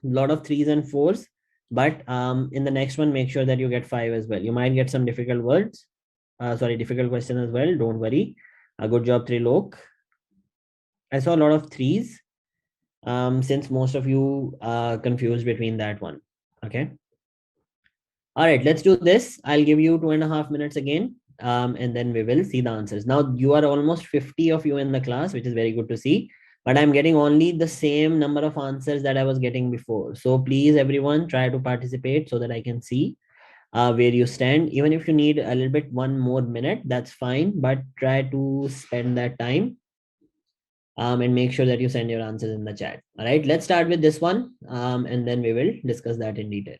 lot of 3s and 4s, but in the next one, make sure that you get 5 as well. You might get some difficult words, difficult question as well. Don't worry. Good job, Trilok. I saw a lot of 3s, since most of you are confused between that one. Okay. All right, let's do this. I'll give you 2.5 minutes again, and then we will see the answers. Now, you are almost 50 of you in the class, which is very good to see, but I'm getting only the same number of answers that I was getting before. So please, everyone, try to participate so that I can see where you stand. Even if you need a little bit, 1 more minute, that's fine, but try to spend that time, and make sure that you send your answers in the chat. All right, let's start with this one, and then we will discuss that in detail.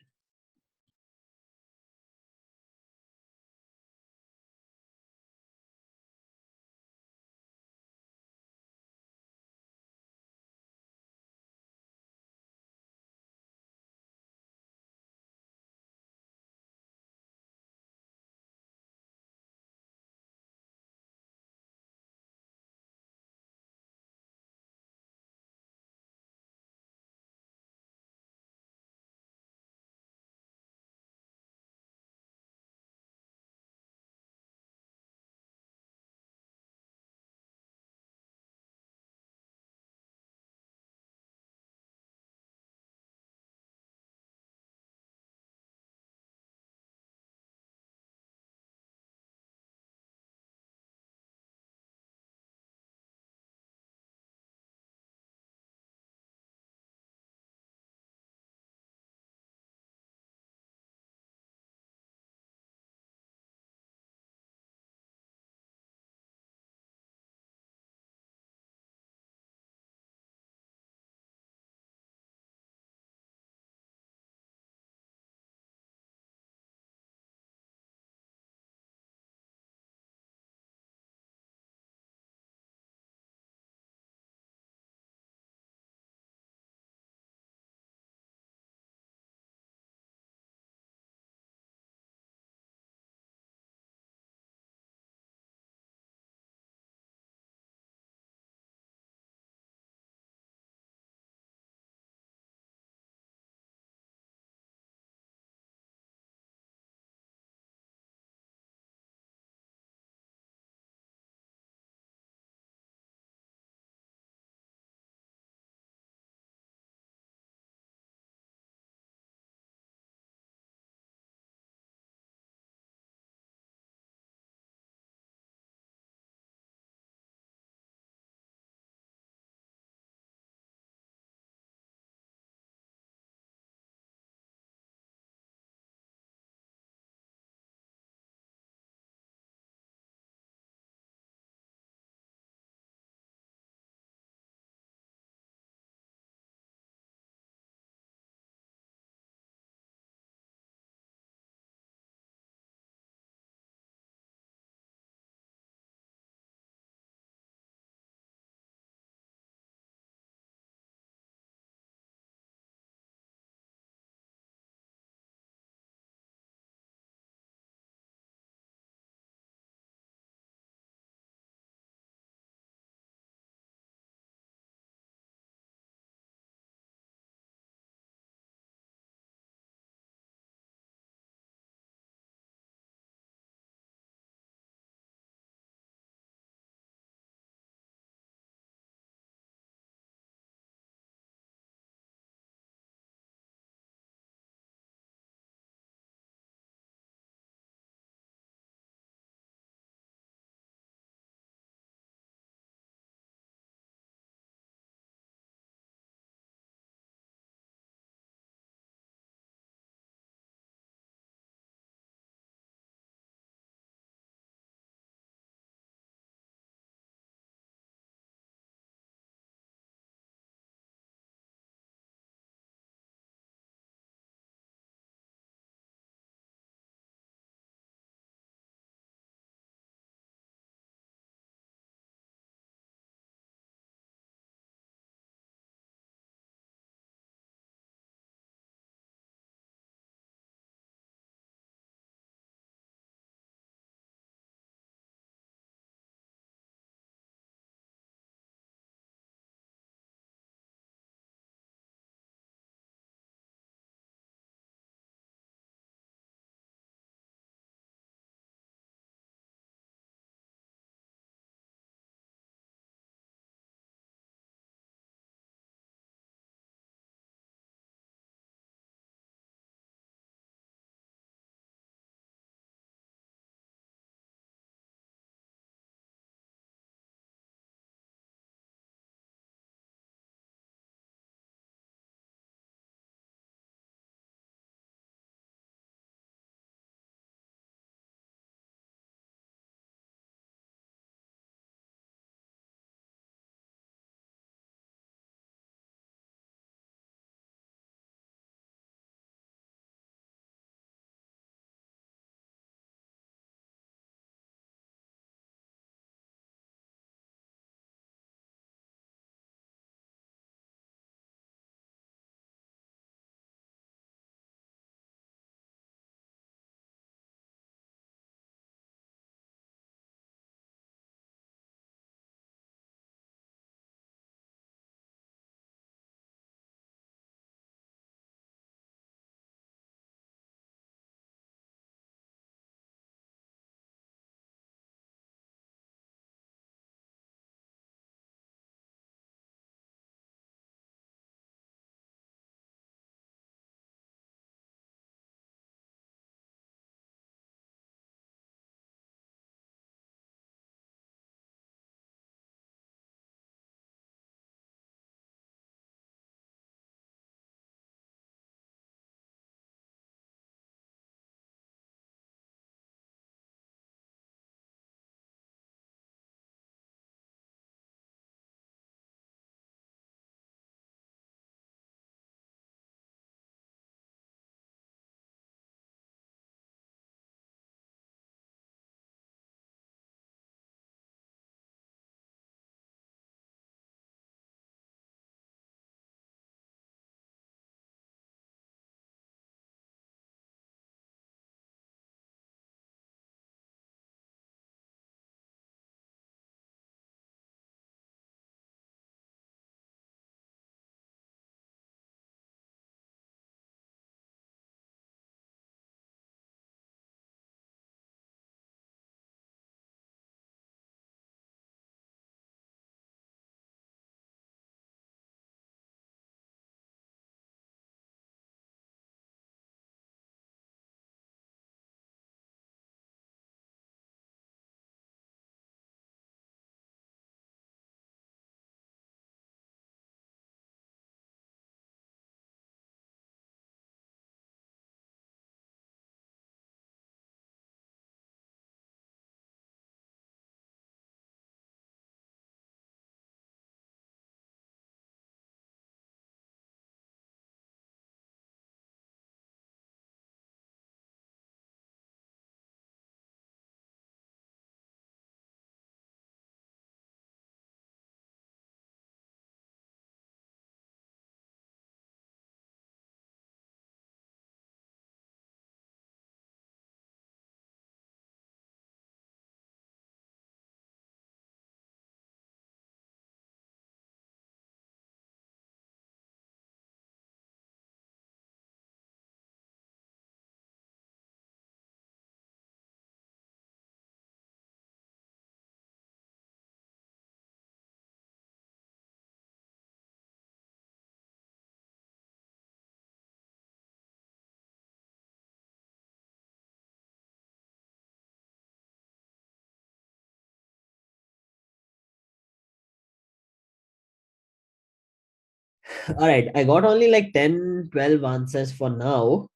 All right, I got only like 10, 12 answers for now,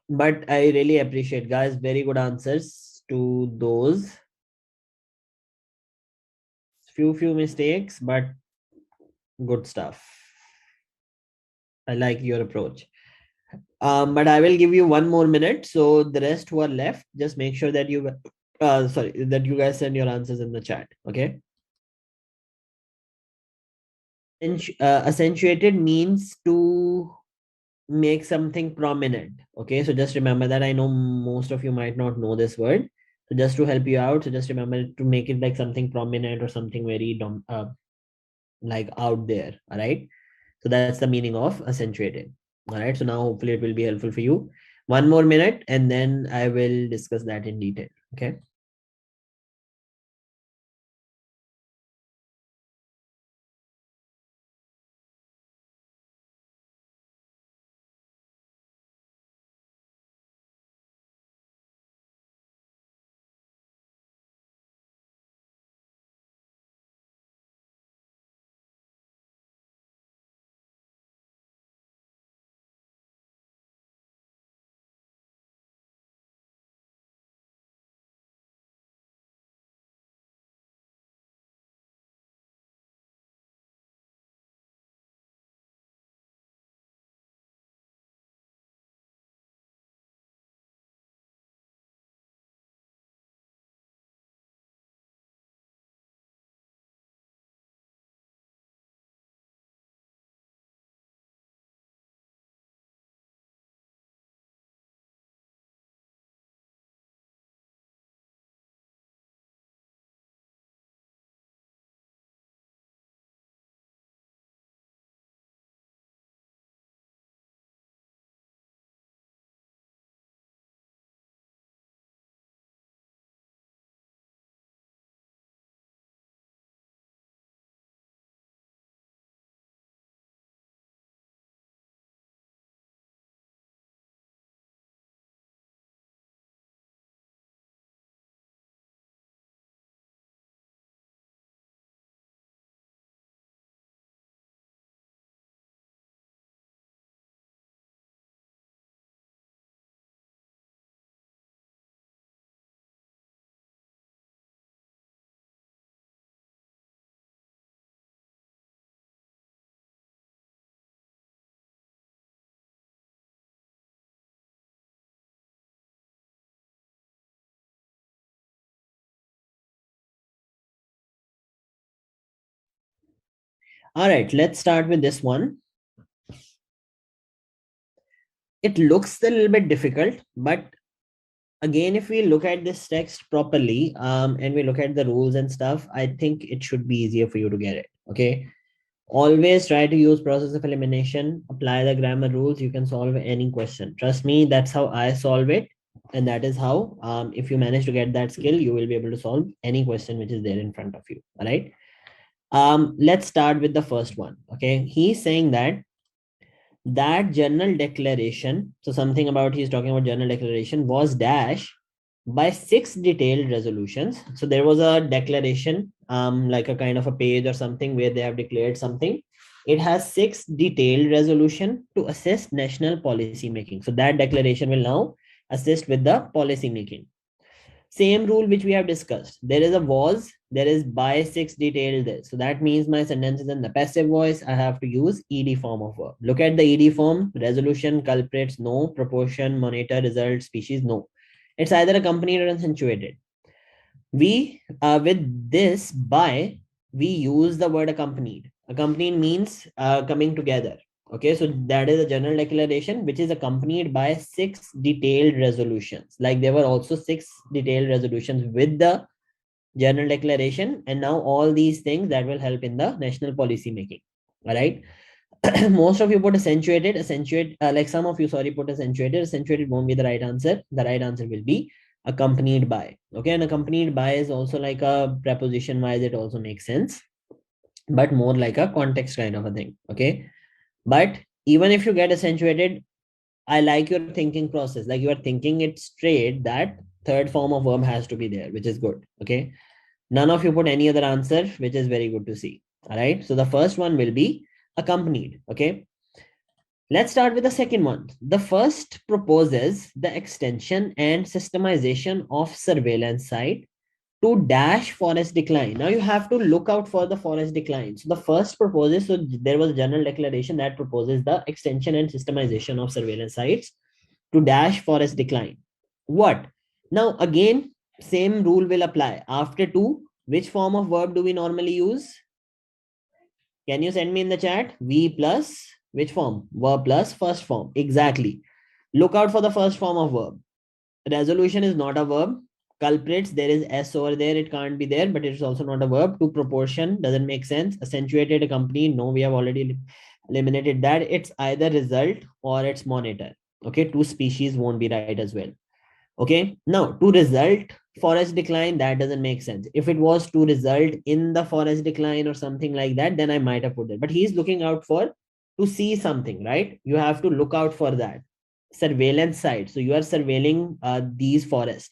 but I really appreciate, guys. Very good answers to those. Few mistakes, but good stuff. I like your approach. But I will give you 1 more minute. So the rest who are left, just make sure that that you guys send your answers in the chat. Okay. Accentuated means to make something prominent. Okay. So just remember that. I know most of you might not know this word. So just to help you out, so just remember to make it like something prominent or something very like out there. All right. So that's the meaning of accentuated. All right. So now hopefully it will be helpful for you. 1 more minute and then I will discuss that in detail. Okay. All right, let's start with this one. It looks a little bit difficult, but again, if we look at this text properly, and we look at the rules and stuff, I think it should be easier for you to get it. Okay. Always try to use process of elimination, apply the grammar rules. You can solve any question. Trust me, that's how I solve it. And that is how, if you manage to get that skill, you will be able to solve any question which is there in front of you. All right. Let's start with the first one. Okay. He's saying that general declaration, so something about he's talking about general declaration, was dash by 6 detailed resolutions. So there was a declaration, like a kind of a page or something where they have declared something. It has 6 detailed resolution to assist national policy making. So that declaration will now assist with the policy making. Same rule which we have discussed. There is a was, there is by 6 detailed this. So that means my sentence is in the passive voice. I have to use ed form of verb. Look at the ed form: resolution, culprits, no; proportion, monitor, result, species, no. It's either accompanied or accentuated. We, with this by, we use the word accompanied. Accompanied means coming together. Okay, so that is a general declaration which is accompanied by 6 detailed resolutions. Like there were also 6 detailed resolutions with the general declaration, and now all these things that will help in the national policy making. All right. Most of you put accentuated. Like some of you, sorry, put accentuated. Accentuated won't be the right answer. The right answer will be accompanied by. Okay, and accompanied by is also like a preposition wise, it also makes sense, but more like a context kind of a thing. Okay, but even if you get accentuated, I like your thinking process. Like you are thinking it straight, that third form of verb has to be there, which is good. Okay, none of you put any other answer, which is very good to see. All right, so the first one will be accompanied. Okay. Let's start with the second one. The first proposes the extension and systemization of surveillance site to dash forest decline. Now you have to look out for the forest decline. So the first proposes, so there was a general declaration that proposes the extension and systemization of surveillance sites to dash forest decline. What? Now again, same rule will apply. After to, which form of verb do we normally use? Can you send me in the chat? V plus which form? Verb plus first form. Exactly. Look out for the first form of verb. Resolution is not a verb. Culprits, there is S over there. It can't be there, but it is also not a verb. To proportion doesn't make sense. Accentuated accompany. No, we have already eliminated that. It's either result or it's monitor. Okay, two species won't be right as well. Okay, now to result forest decline, that doesn't make sense. If it was to result in the forest decline or something like that, then I might have put it. But he's looking out for to see something, right? You have to look out for that. Surveillance site. So you are surveilling these forests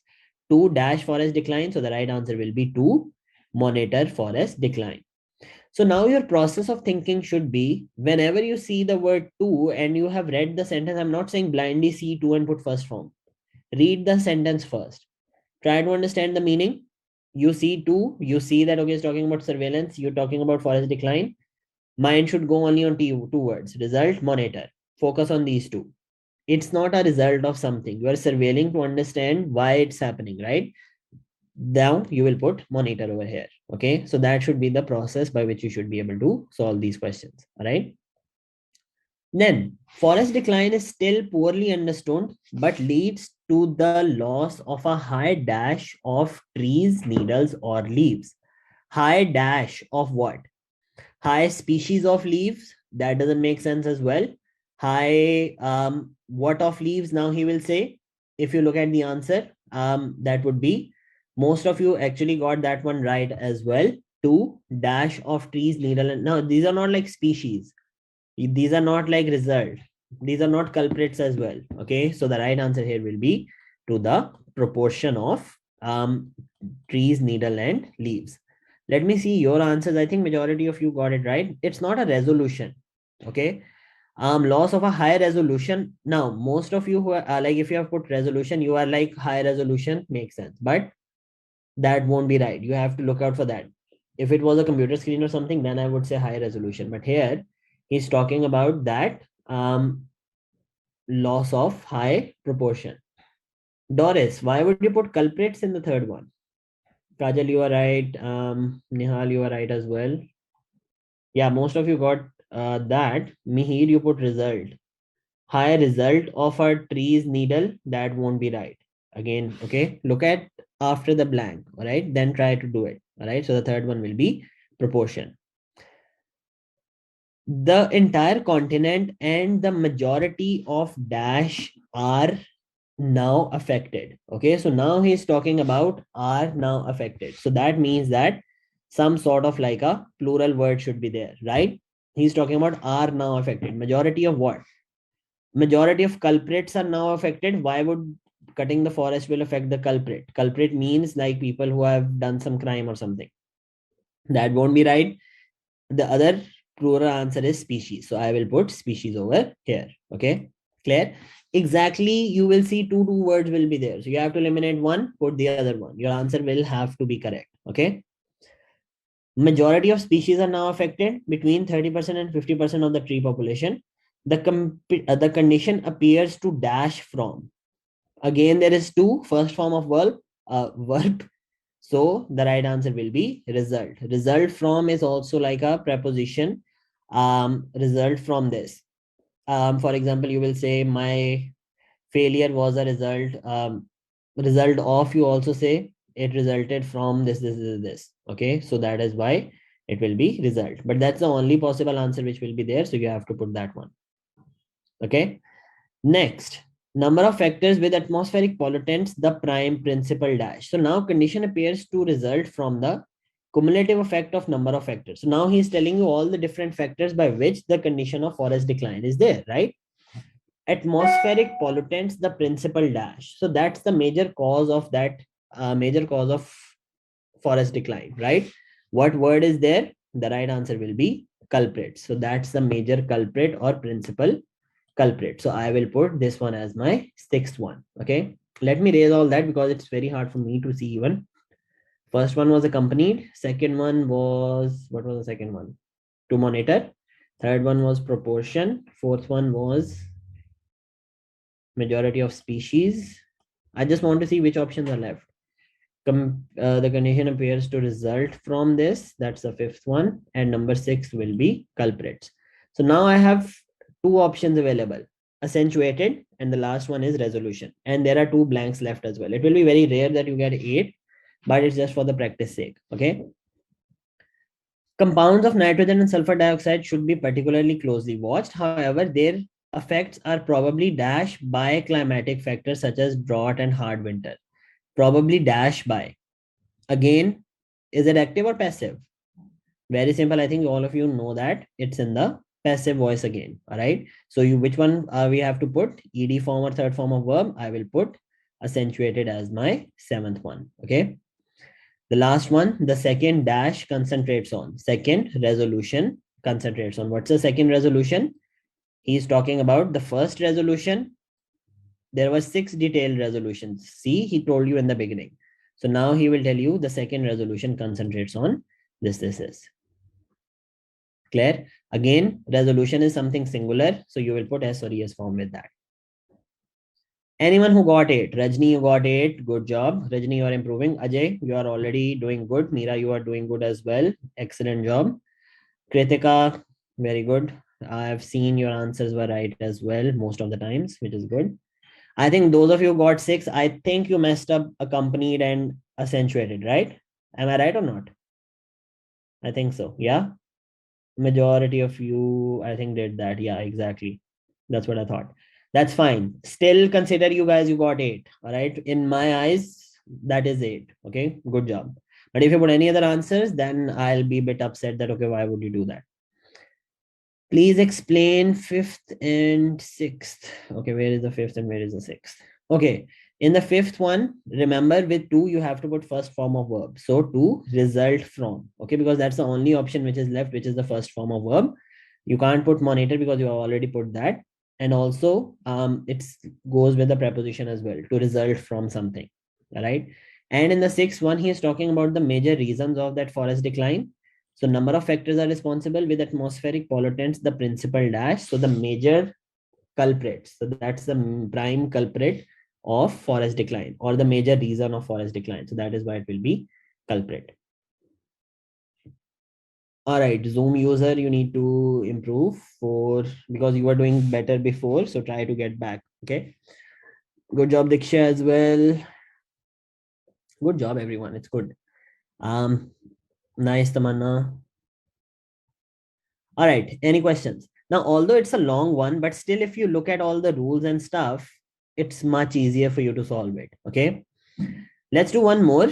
to dash forest decline. So the right answer will be to monitor forest decline. So now your process of thinking should be, whenever you see the word to and you have read the sentence, I'm not saying blindly see to and put first form. Read the sentence first. Try to understand the meaning. You see to, you see that, okay, it's talking about surveillance. You're talking about forest decline. Mind should go only on two words, result, monitor. Focus on these two. It's not a result of something. You are surveilling to understand why it's happening, right? Now you will put monitor over here. Okay, so that should be the process by which you should be able to solve these questions. All right. Then forest decline is still poorly understood, but leads to the loss of a high dash of trees, needles, or leaves. High dash of what? High species of leaves. That doesn't make sense as well. High what of leaves? Now he will say, if you look at the answer, that would be, most of you actually got that one right as well. To dash of trees, needle, and now these are not like species. These are not like result. These are not culprits as well. Okay, so the right answer here will be to the proportion of trees, needle, and leaves. Let me see your answers. I think majority of you got it right. It's not a resolution. Okay. Loss of a high resolution. Now, most of you who are like, if you have put resolution, you are like high resolution, makes sense. But that won't be right. You have to look out for that. If it was a computer screen or something, then I would say high resolution. But here, he's talking about that loss of high proportion. Doris, why would you put culprits in the third one? Kajal, you are right. Nihal, you are right as well. Yeah, most of you got that. Mihir, you put result. High result of a tree's needle, that won't be right. Again, okay, look at after the blank, all right? Then try to do it, all right? So the third one will be proportion. The entire continent and the majority of dash are now affected. Okay, so now he's talking about are now affected. So that means that some sort of like a plural word should be there, right? He's talking about are now affected. Majority of what? Majority of culprits are now affected. Why would cutting the forest will affect the culprit? Culprit means like people who have done some crime or something. That won't be right. The other plural answer is species. So I will put species over here. Okay, clear? Exactly, you will see two words will be there. So you have to eliminate one, put the other one. Your answer will have to be correct. Okay. Majority of species are now affected, between 30% and 50% of the tree population. The condition appears to dash from. Again, there is two, first form of verb. So the right answer will be result. Result from is also like a preposition. Result from this. For example, you will say my failure was a result. Result of, you also say it resulted from this. Okay, so that is why it will be result. But that's the only possible answer which will be there. So you have to put that one. Okay. Next, number of factors with atmospheric pollutants, the prime principal dash. So now condition appears to result from the cumulative effect of number of factors. So now he's telling you all the different factors by which the condition of forest decline is there, right? Atmospheric pollutants, the principal dash. So that's the major cause of that, major cause of forest decline, right? What word is there? The right answer will be culprit. So that's the major culprit or principal culprit. So I will put this one as my sixth one. Okay. Let me raise all that because it's very hard for me to see even. First one was accompanied. Second one was, what was the second one? To monitor. Third one was proportion. Fourth one was majority of species. I just want to see which options are left. The condition appears to result from this. That's the fifth one. And number 6 will be culprits. So now I have two options available, accentuated, and the last one is resolution. And there are two blanks left as well. It will be very rare that you get 8, but it's just for the practice sake. Okay. Compounds of nitrogen and sulfur dioxide should be particularly closely watched. However, their effects are probably dashed by climatic factors such as drought and hard winter. Probably dashed by. Again, is it active or passive? Very simple. I think all of you know that it's in the passive voice again. All right. So which one we have to put? ED form or third form of verb. I will put accentuated as my 7th one. Okay. The last one, the second dash concentrates on. Second resolution concentrates on. What's the second resolution? He's talking about the first resolution. There were 6 detailed resolutions. See, he told you in the beginning. So now he will tell you the second resolution concentrates on this is. Clear? Again, resolution is something singular. So you will put S or ES form with that. Anyone who got 8, Rajni, you got 8. Good job. Rajni, you are improving. Ajay, you are already doing good. Meera, you are doing good as well. Excellent job. Kritika, very good. I have seen your answers were right as well most of the times, which is good. I think those of you who got 6, I think you messed up accompanied and accentuated, right? Am I right or not? I think so. Yeah. Majority of you, I think, did that. Yeah, exactly. That's what I thought. That's fine. Still consider you guys, you got 8. All right. In my eyes, that is 8. Okay. Good job. But if you put any other answers, then I'll be a bit upset that, okay, why would you do that? Please explain 5th and 6th. Okay, where is the 5th and where is the 6th? Okay, in the 5th one, remember with to, you have to put first form of verb. So to result from, okay, because that's the only option which is left, which is the first form of verb. You can't put monitor because you have already put that. And also, it goes with the preposition as well, to result from something, all right? And in the 6th one, he is talking about the major reasons of that forest decline. So number of factors are responsible with atmospheric pollutants, the principal dash. So the major culprits. So that's the prime culprit of forest decline or the major reason of forest decline. So that is why it will be culprit. All right, Zoom user, you need to improve because you were doing better before. So try to get back. Okay. Good job, Diksha, as well. Good job, everyone. It's good. Nice, Tamanna. All right, any questions? Now, although it's a long one, but still, if you look at all the rules and stuff, it's much easier for you to solve it. Okay, let's do one more.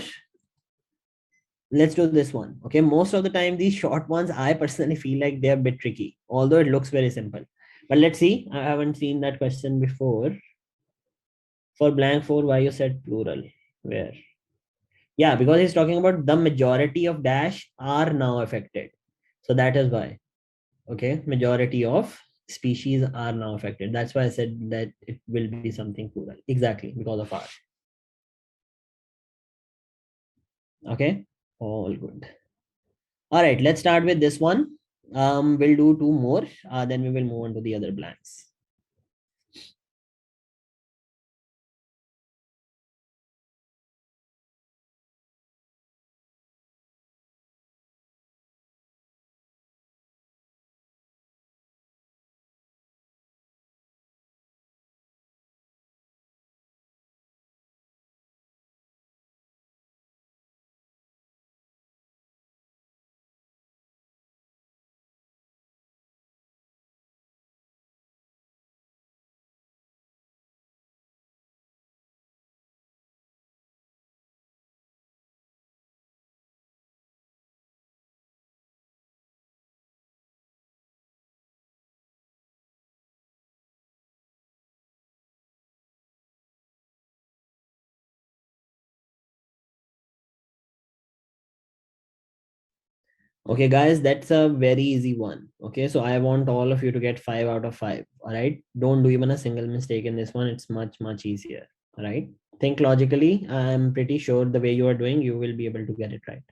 Let's do this one. Okay, most of the time, these short ones, I personally feel like they're a bit tricky, although it looks very simple. But let's see. I haven't seen that question before. For blank 4, why you said plural? Where? Yeah, because he's talking about the majority of dash are now affected. So that is why. Okay, majority of species are now affected. That's why I said that it will be something plural. Exactly, because of R. Okay, all good. All right, let's start with this one. We'll do 2 more, then we will move on to the other blanks. Okay, guys, that's a very easy one. Okay, so I want all of you to get 5 out of 5. All right, don't do even a single mistake in this one. It's much, much easier. All right, think logically. I'm pretty sure the way you are doing, you will be able to get it right.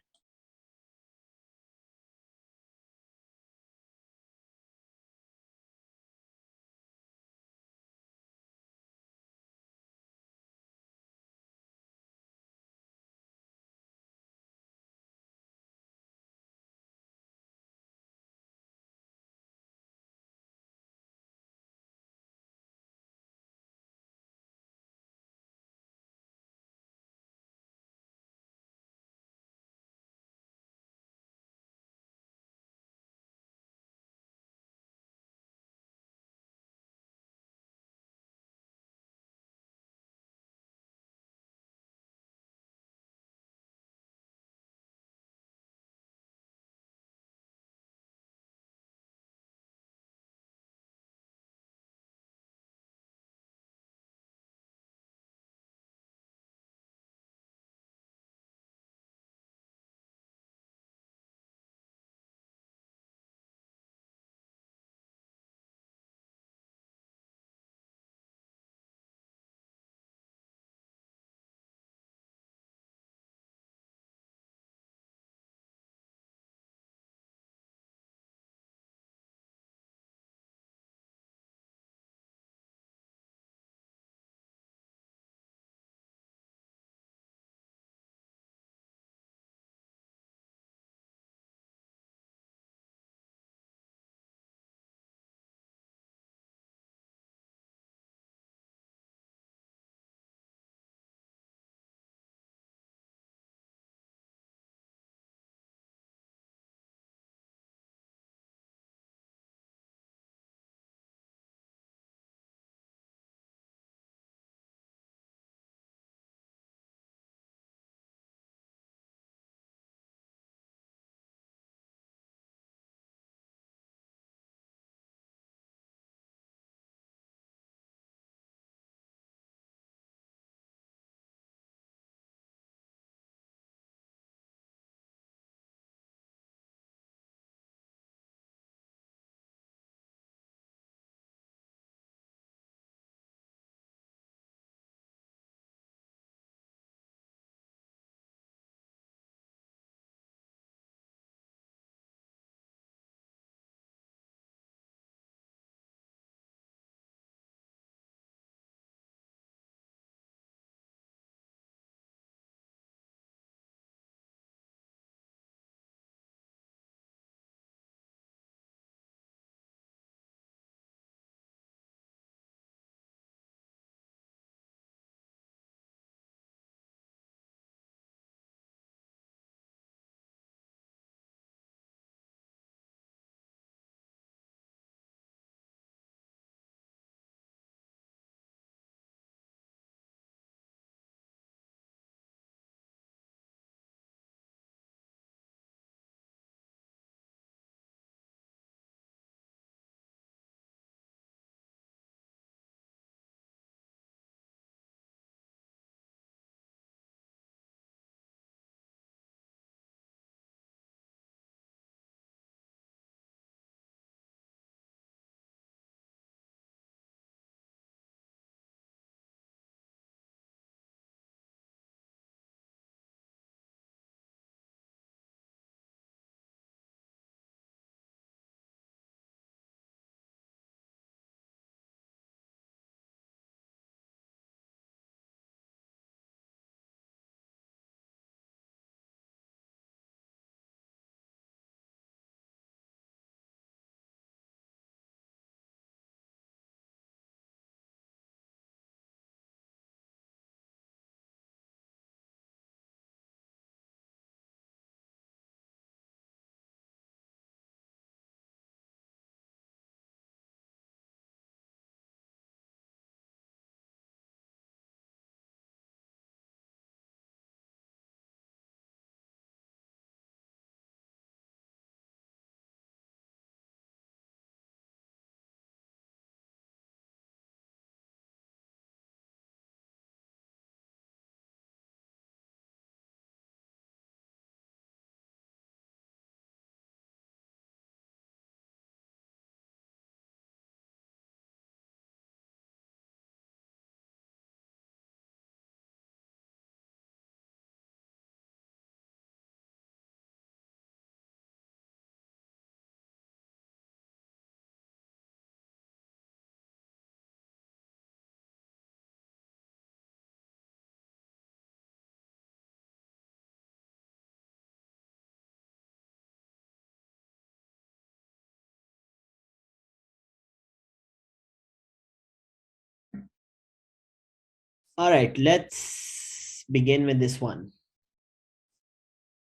All right, let's begin with this one.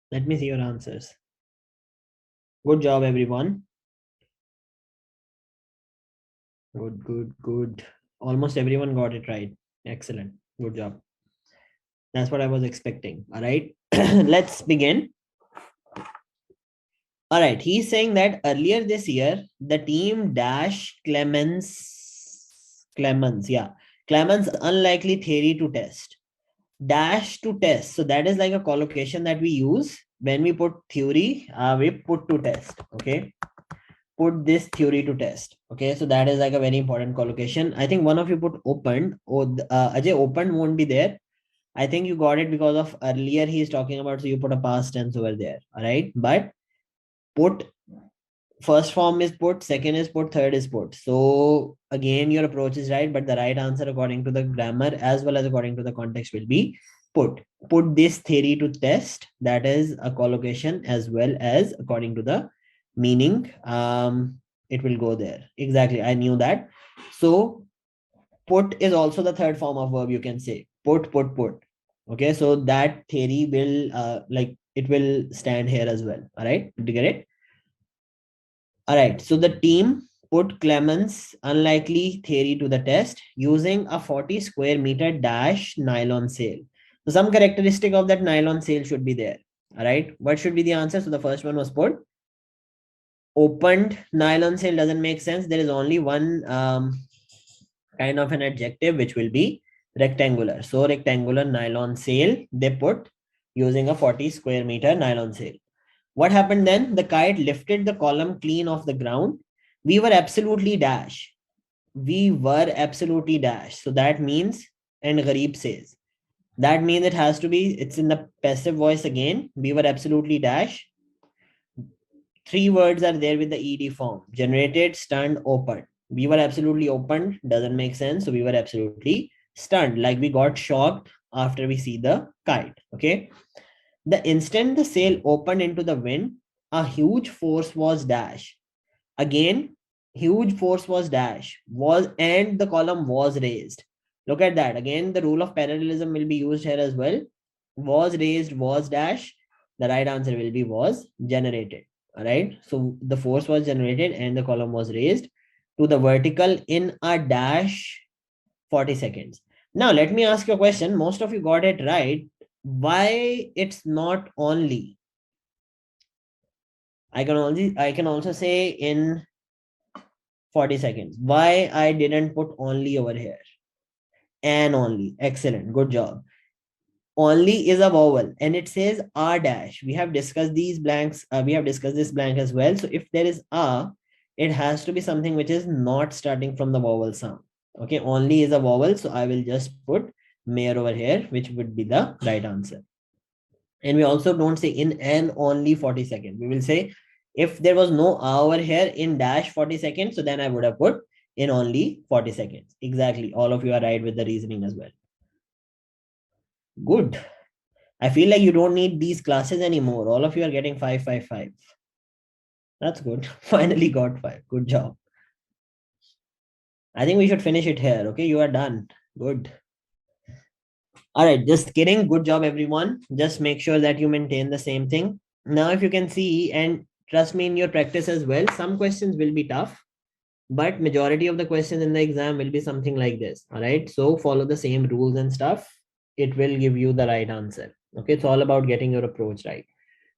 Let me see your answers. Good job, everyone. Good, good, good. Almost everyone got it right. Excellent. Good job. That's what I was expecting. All right, let's begin. All right, he's saying that earlier this year, the team dash Clemens unlikely theory to test. Dash to test. So that is like a collocation that we use when we put theory, we put to test. Okay. Put this theory to test. Okay. So that is like a very important collocation. I think one of you put opened, or Ajay, opened won't be there. I think you got it because of earlier he's talking about, so you put a past tense over there. All right. But put, first form is put, second is put, third is put. So again, your approach is right, but the right answer according to the grammar as well as according to the context will be put. Put this theory to test. That is a collocation as well as according to the meaning. It will go there. Exactly. I knew that. So put is also the third form of verb, you can say. Put. Okay. So that theory will like it will stand here as well. All right. Did you get it? All right, so the team put Clemens' unlikely theory to the test using a 40 square meter dash nylon sail. So some characteristic of that nylon sail should be there. All right, what should be the answer? So the first one was put. Opened nylon sail doesn't make sense. There is only one kind of an adjective which will be rectangular. So rectangular nylon sail they put using a 40 square meter nylon sail. What happened then? The kite lifted the column clean off the ground. We were absolutely dash. We were absolutely dash. So that means, and Gharib says, that means it has to be, it's in the passive voice again. We were absolutely dash. Three words are there with the ed form. Generated, stunned, opened. We were absolutely opened. Doesn't make sense. So we were absolutely stunned. Like we got shocked after we see the kite. Okay. The instant the sail opened into the wind, a huge force was dash. Again, huge force was dash, was, and the column was raised. Look at that. Again, the rule of parallelism will be used here as well. Was raised, was dash. The right answer will be was generated. All right. So the force was generated and the column was raised to the vertical in a dash 40 seconds. Now, let me ask you a question. Most of you got it right. Why it's not only? I can also say in 40 seconds. Why I didn't put only over here? And only. Excellent. Good job. Only is a vowel and it says R dash. We have discussed these blanks. We have discussed this blank as well. So if there is a, it has to be something which is not starting from the vowel sound. Okay. Only is a vowel. So I will just put mayor over here, which would be the right answer. And we also don't say in and only 40 seconds. We will say if there was no hour here in dash 40 seconds, so then I would have put in only 40 seconds. Exactly. All of you are right with the reasoning as well. Good. I feel like you don't need these classes anymore. All of you are getting 555. That's good. Finally got 5. Good job. I think we should finish it here. Okay, you are done. Good. All right, just kidding. Good job, everyone. Just make sure that you maintain the same thing. Now, if you can see, and trust me in your practice as well, some questions will be tough, but majority of the questions in the exam will be something like this. All right, so follow the same rules and stuff. It will give you the right answer. Okay, it's all about getting your approach right.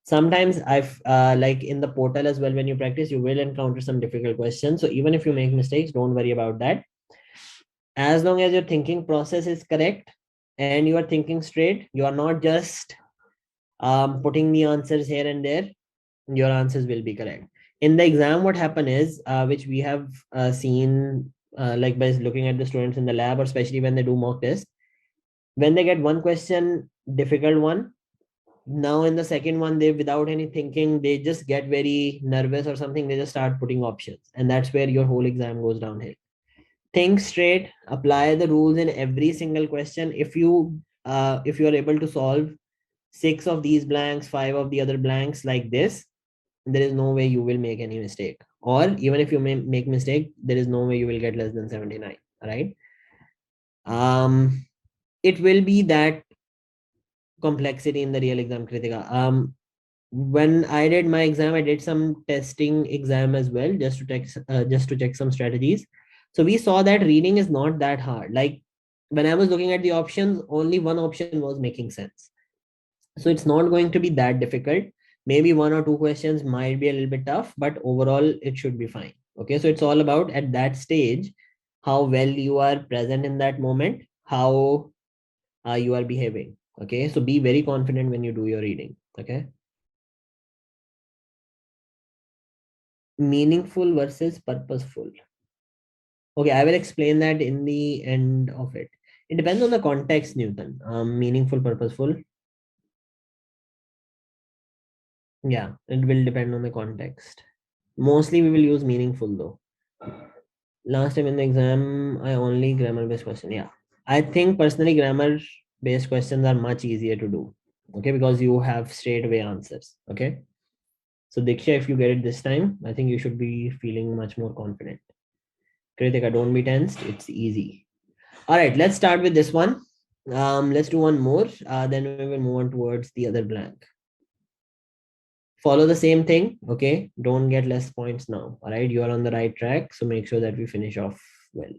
Sometimes I've like in the portal as well, when you practice, you will encounter some difficult questions. So even if you make mistakes, don't worry about that. As long as your thinking process is correct and you are thinking straight, you are not just putting the answers here and there, your answers will be correct. In the exam, what happened is, which we have seen like by looking at the students in the lab, or especially when they do mock test, when they get one question, difficult one, now in the second one, they, without any thinking, they just get very nervous or something, they just start putting options, and that's where your whole exam goes downhill. Think straight, apply the rules in every single question. If you are able to solve 6 of these blanks, 5 of the other blanks like this, there is no way you will make any mistake. Or even if you make mistake, there is no way you will get less than 79. Right? it will be that complexity in the real exam, Kritika. When I did my exam, I did some testing exam as well, just to check some strategies. So we saw that reading is not that hard. Like when I was looking at the options, only one option was making sense. So it's not going to be that difficult. Maybe one or two questions might be a little bit tough, but overall it should be fine. Okay, so it's all about at that stage how well you are present in that moment, how you are behaving. Okay, so be very confident when you do your reading. Okay, meaningful versus purposeful. Okay, I will explain that in the end of it. It depends on the context, Newton. Meaningful, purposeful. Yeah, it will depend on the context. Mostly we will use meaningful though. Last time in the exam, I only grammar based question. Yeah, I think personally grammar based questions are much easier to do. Okay, because you have straight away answers. Okay, so Diksha, if you get it this time, I think you should be feeling much more confident. Kritika, don't be tensed. It's easy. All right, let's start with this one. Let's do one more. Then we will move on towards the other blank. Follow the same thing. Okay, don't get less points now. All right, you are on the right track. So make sure that we finish off well.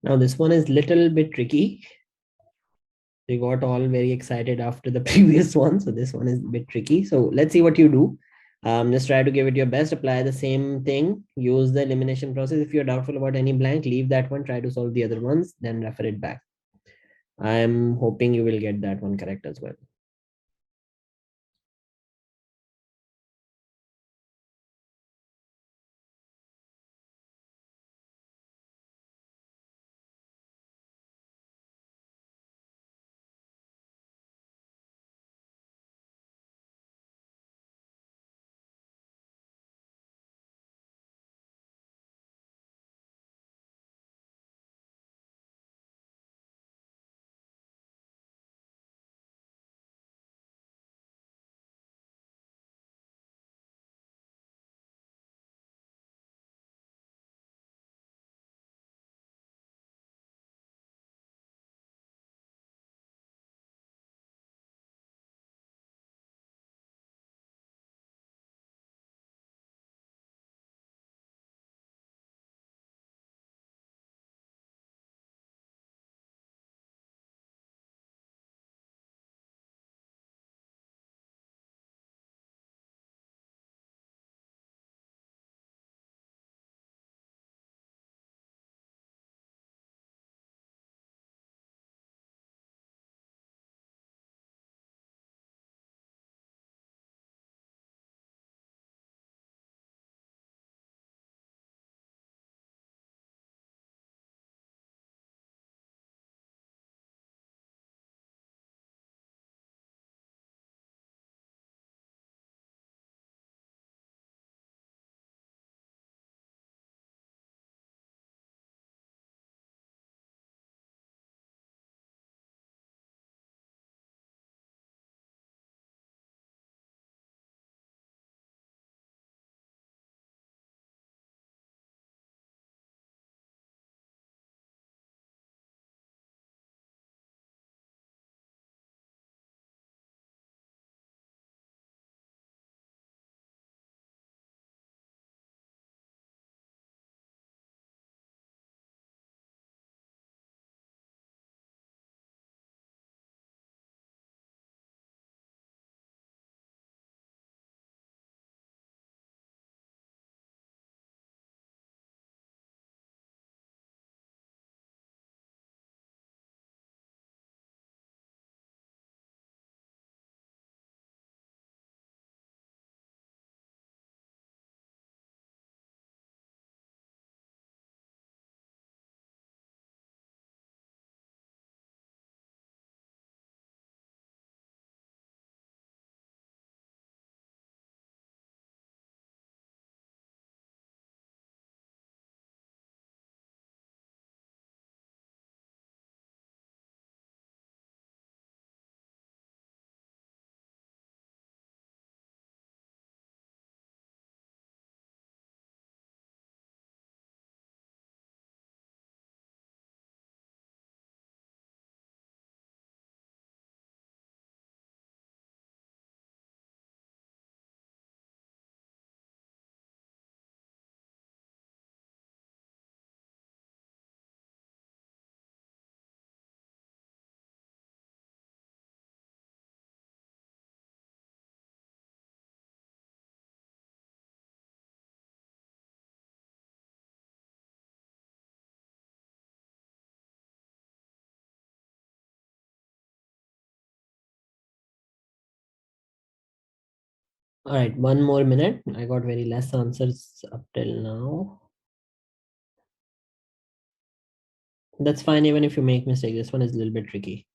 Now this one is little bit tricky. We got all very excited after the previous one. So this one is a bit tricky. So let's see what you do. Just try to give it your best, apply the same thing, use the elimination process. If you're doubtful about any blank, leave that one, try to solve the other ones, then refer it back. I'm hoping you will get that one correct as well. All right, one more minute. I got very less answers up till now. That's fine even if you make mistake. This one is a little bit tricky.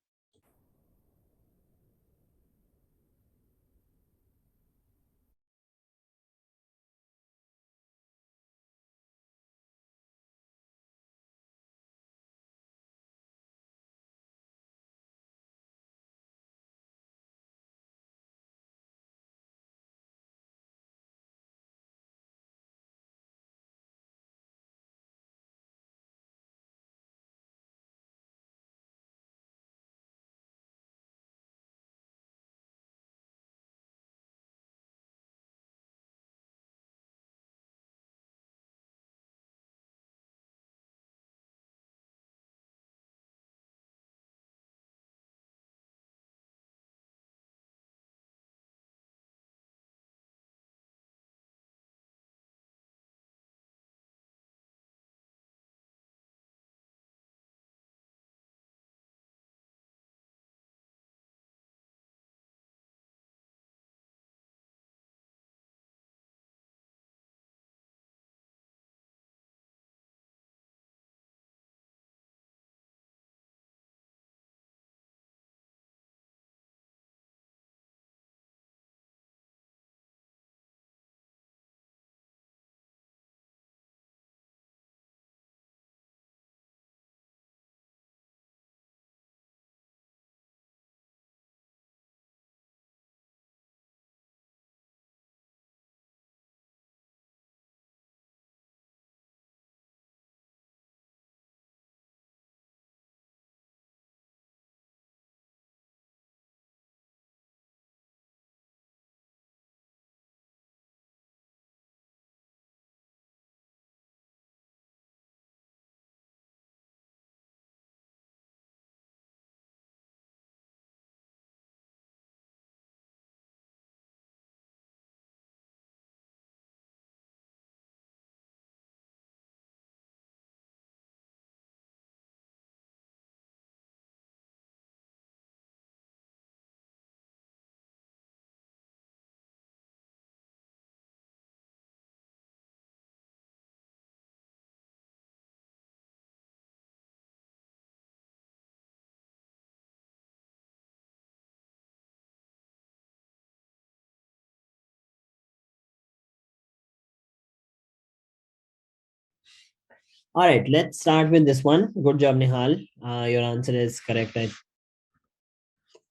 All right, let's start with this one. Good job, Nihal. Your answer is correct, I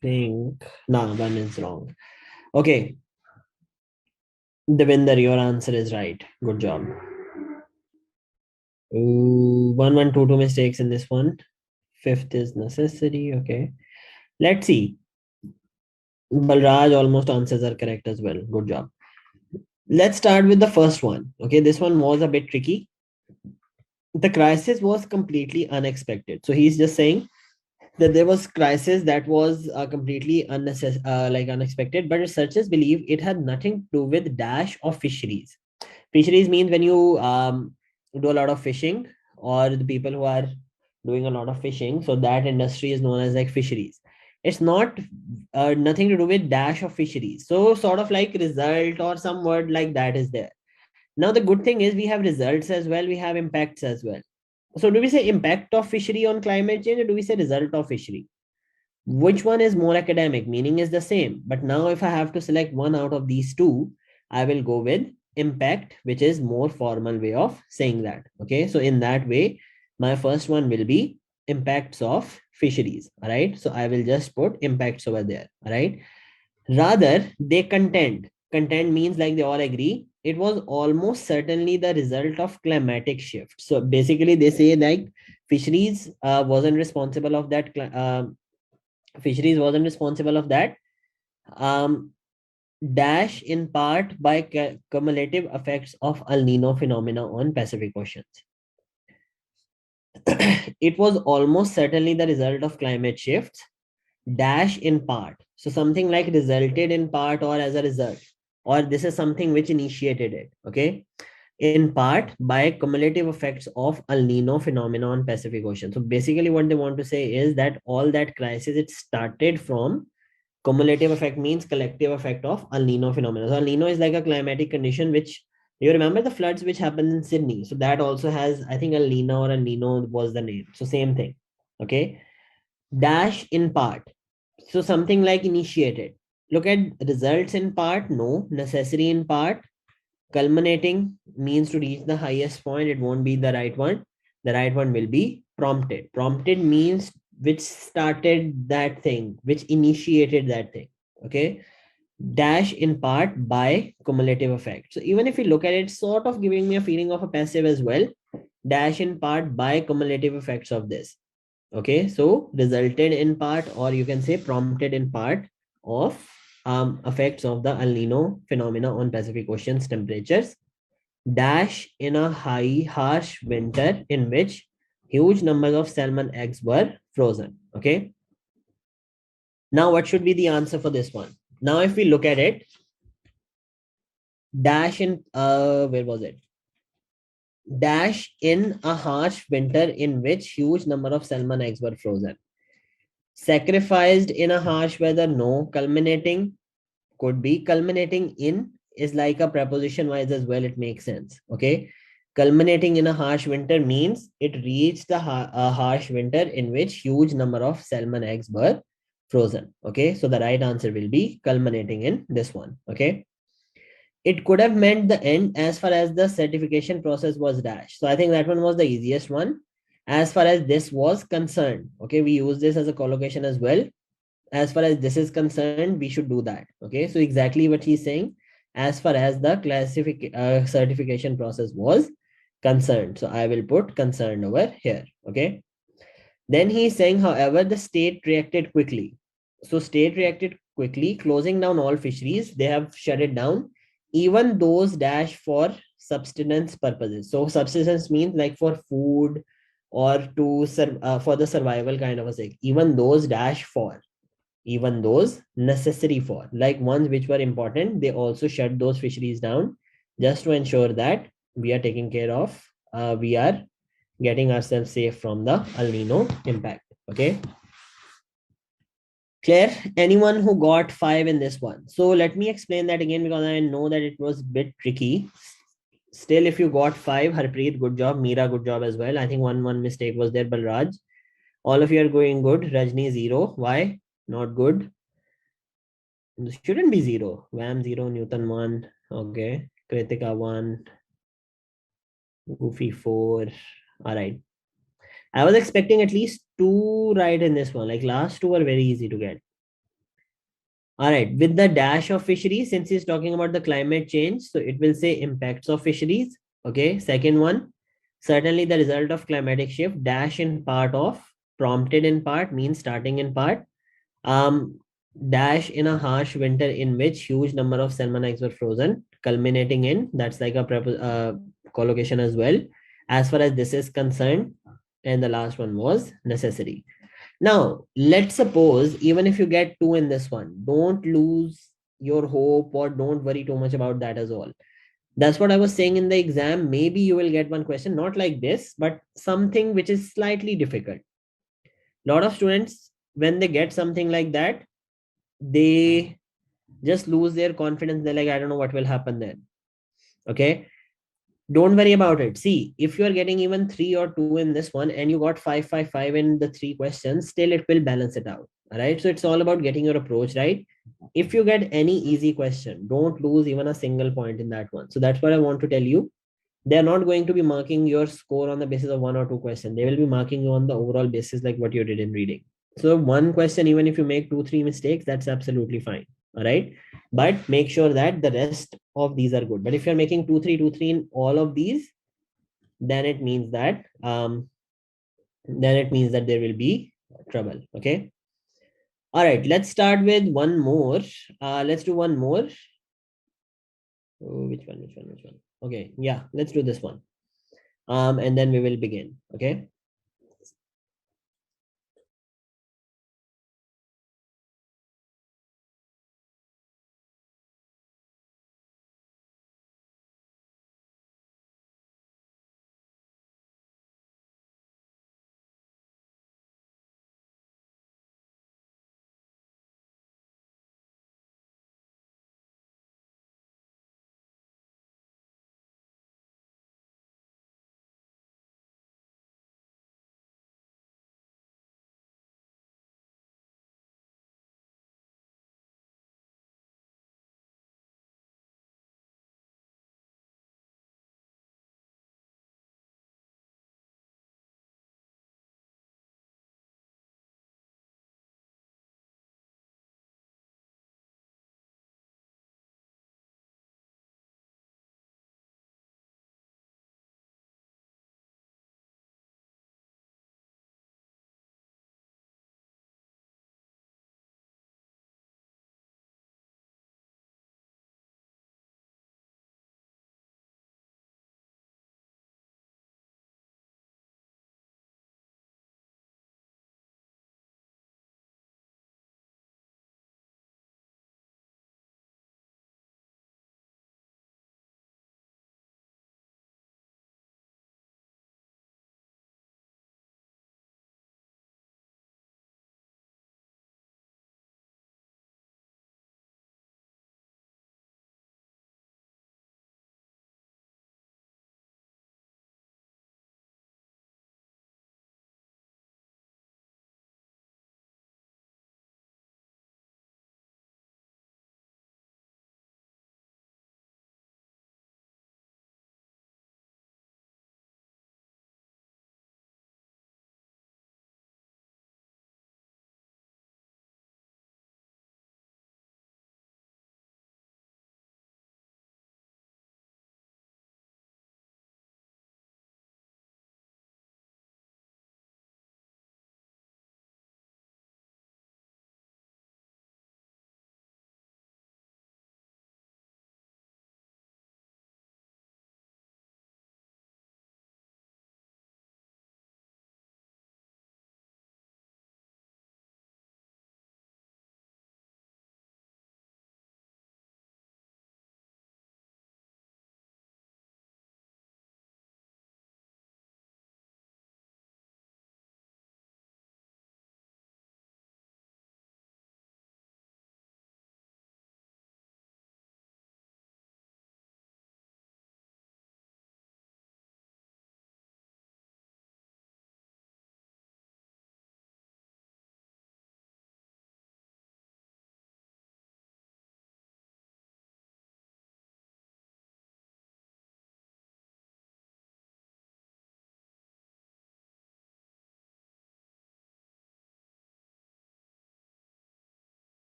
think. No, one is wrong. Okay, Devinder, your answer is right. Good job. Ooh, 2 mistakes in this one. Fifth is necessary. Okay. Let's see. Balraj, almost answers are correct as well. Good job. Let's start with the first one. Okay, this one was a bit tricky. The crisis was completely unexpected. So he's just saying that there was crisis that was completely unexpected, but researchers believe it had nothing to do with dash or fisheries. Fisheries means when you do a lot of fishing, or the people who are doing a lot of fishing, so that industry is known as like fisheries. It's not nothing to do with dash of fisheries, so sort of like result or some word like that is there. Now the good thing is we have results as well, we have impacts as well. So do we say impact of fishery on climate change, or do we say result of fishery? Which one is more academic? Meaning is the same, but now if I have to select one out of these two, I will go with impact, which is more formal way of saying that. Okay, so in that way my first one will be impacts of fisheries. All right, so I will just put impacts over there. All right, rather they content means like they all agree it was almost certainly the result of climatic shift. So basically they say like fisheries wasn't responsible of that fisheries wasn't responsible of that, um, dash in part by cumulative effects of El Nino phenomena on Pacific Oceans. It was almost certainly the result of climate shifts, dash in part. So something like resulted in part or as a result, or this is something which initiated it. Okay, in part by cumulative effects of El Nino phenomena on Pacific Ocean. So basically what they want to say is that all that crisis, it started from Cumulative effect means collective effect of El Nino phenomena. So El Nino is like a climatic condition which, you remember the floods which happened in Sydney. So that also has, I think El Nino or El Nino was the name. So same thing. Okay. Dash in part. So something like initiated. Look at results in part. No. Necessary in part. Culminating means to reach the highest point. It won't be the right one. The right one will be prompted. Prompted means which started that thing, which initiated that thing. Okay. Dash in part by cumulative effect. So even if you look at it, sort of giving me a feeling of a passive as well. Dash in part by cumulative effects of this. Okay. So resulted in part, or you can say prompted in part of effects of the El Nino phenomena on Pacific Ocean's temperatures. Dash in a harsh winter in which huge numbers of salmon eggs were frozen. Okay. Now, what should be the answer for this one? Now, if we look at it, dash in, where was it? Dash in a harsh winter in which huge number of salmon eggs were frozen. Sacrificed in a harsh weather, no. Culminating could be. Culminating in is like a preposition wise as well. It makes sense. Okay. Culminating in a harsh winter means it reached a harsh winter in which huge number of salmon eggs were frozen. Okay. So the right answer will be culminating in this one. Okay. It could have meant the end as far as the certification process was dash. So I think that one was the easiest one as far as this was concerned. Okay. We use this as a collocation as well. As far as this is concerned, we should do that. Okay. So exactly what he's saying as far as the certification process was concerned. So I will put concerned over here. Okay. Then he's saying, however, the state reacted quickly. So state reacted quickly, closing down all fisheries. They have shut it down, even those dash for subsistence purposes. So subsistence means like for food or to for the survival kind of a sake. Even those dash for, even those necessary for, like ones which were important, they also shut those fisheries down just to ensure that we are taking care of, we are getting ourselves safe from the El Nino impact. Okay. Claire, anyone who got 5 in this one? So let me explain that again because I know that it was a bit tricky. Still, if you got 5, Harpreet, good job. Meera, good job as well. I think one mistake was there, Balraj. All of you are going good. Rajni, 0. Why? Not good. Shouldn't be 0. Vam 0, Newton 1. Okay. Kritika 1. Goofy 4. All right. I was expecting at least 2 right in this one. Like last 2 were very easy to get. All right. With the dash of fisheries, since he's talking about the climate change, so it will say impacts of fisheries. Okay. Second one, certainly the result of climatic shift, dash in part of, prompted in part means starting in part. Dash in a harsh winter in which huge number of salmon eggs were frozen, culminating in, that's like a collocation as well, as far as this is concerned. And the last one was necessary. Now, let's suppose even if you get 2 in this one, don't lose your hope or don't worry too much about that as well. That's what I was saying in the exam. Maybe you will get one question, not like this, but something which is slightly difficult. A lot of students, when they get something like that, they just lose their confidence. They're like, I don't know what will happen then. Okay. Don't worry about it. See, if you're getting even 3 or 2 in this one and you got 5 in the 3 questions, still it will balance it out. All right. So it's all about getting your approach right. If you get any easy question, don't lose even a single point in that one. So that's what I want to tell you. They're not going to be marking your score on the basis of 1 or 2 questions. They will be marking you on the overall basis, like what you did in reading. So one question, even if you make 2-3 mistakes, that's absolutely fine. All right. But make sure that the rest of these are good. But if you're making 2-3 in all of these, then it means that there will be trouble. Okay. All right. Let's start with one more. Let's do one more. Oh, which one? Okay. Yeah. Let's do this one. And then we will begin. Okay.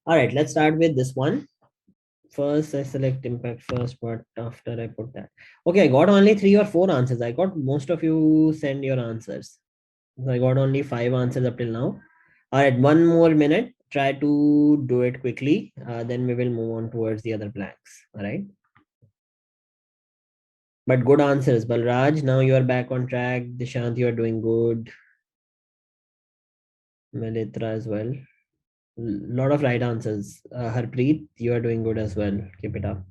All right, let's start with this one. First, I select impact first, but after I put that. Okay, I got only 3 or 4 answers. I got most of you send your answers. So I got only 5 answers up till now. All right, 1 more minute. Try to do it quickly. Then we will move on towards the other blanks. All right. But good answers. Balraj, now you are back on track. Dishant, you are doing good. Melitra as well. Lot of right answers. Harpreet, you are doing good as well. Keep it up.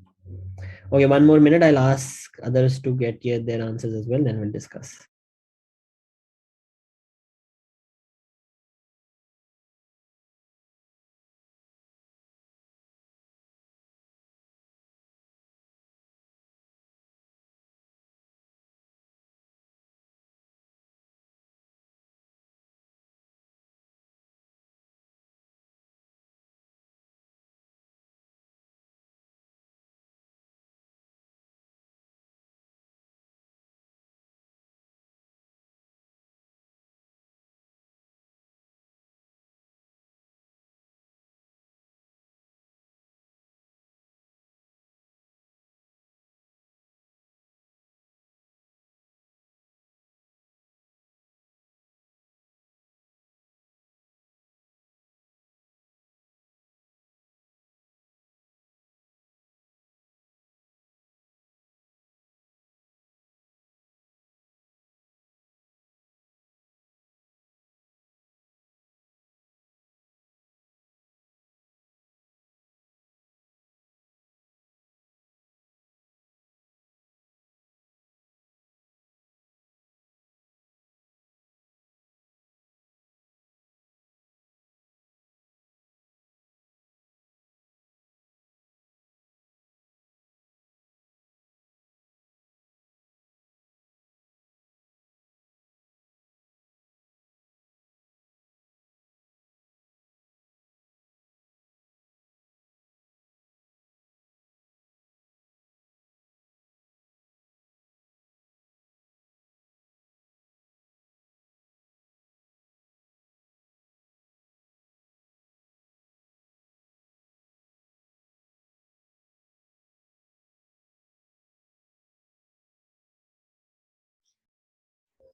Okay, 1 more minute. I'll ask others to get their answers as well. Then we'll discuss.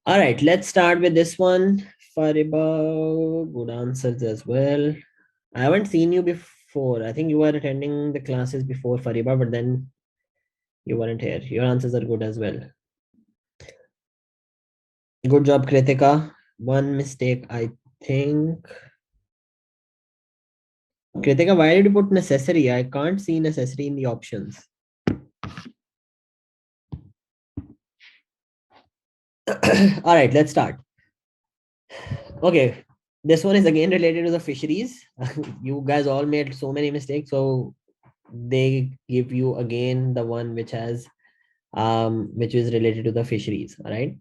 All right, let's start with this one. Fariba, good answers as well. I haven't seen you before. I think you were attending the classes before Fariba, but then you weren't here. Your answers are good as well. Good job, Kritika. One mistake, I think. Kritika, why did you put necessary? I can't see necessary in the options. All right, let's start. Okay, this one is again related to the fisheries. You guys all made so many mistakes, so they give you again the one which has which is related to the fisheries. All right.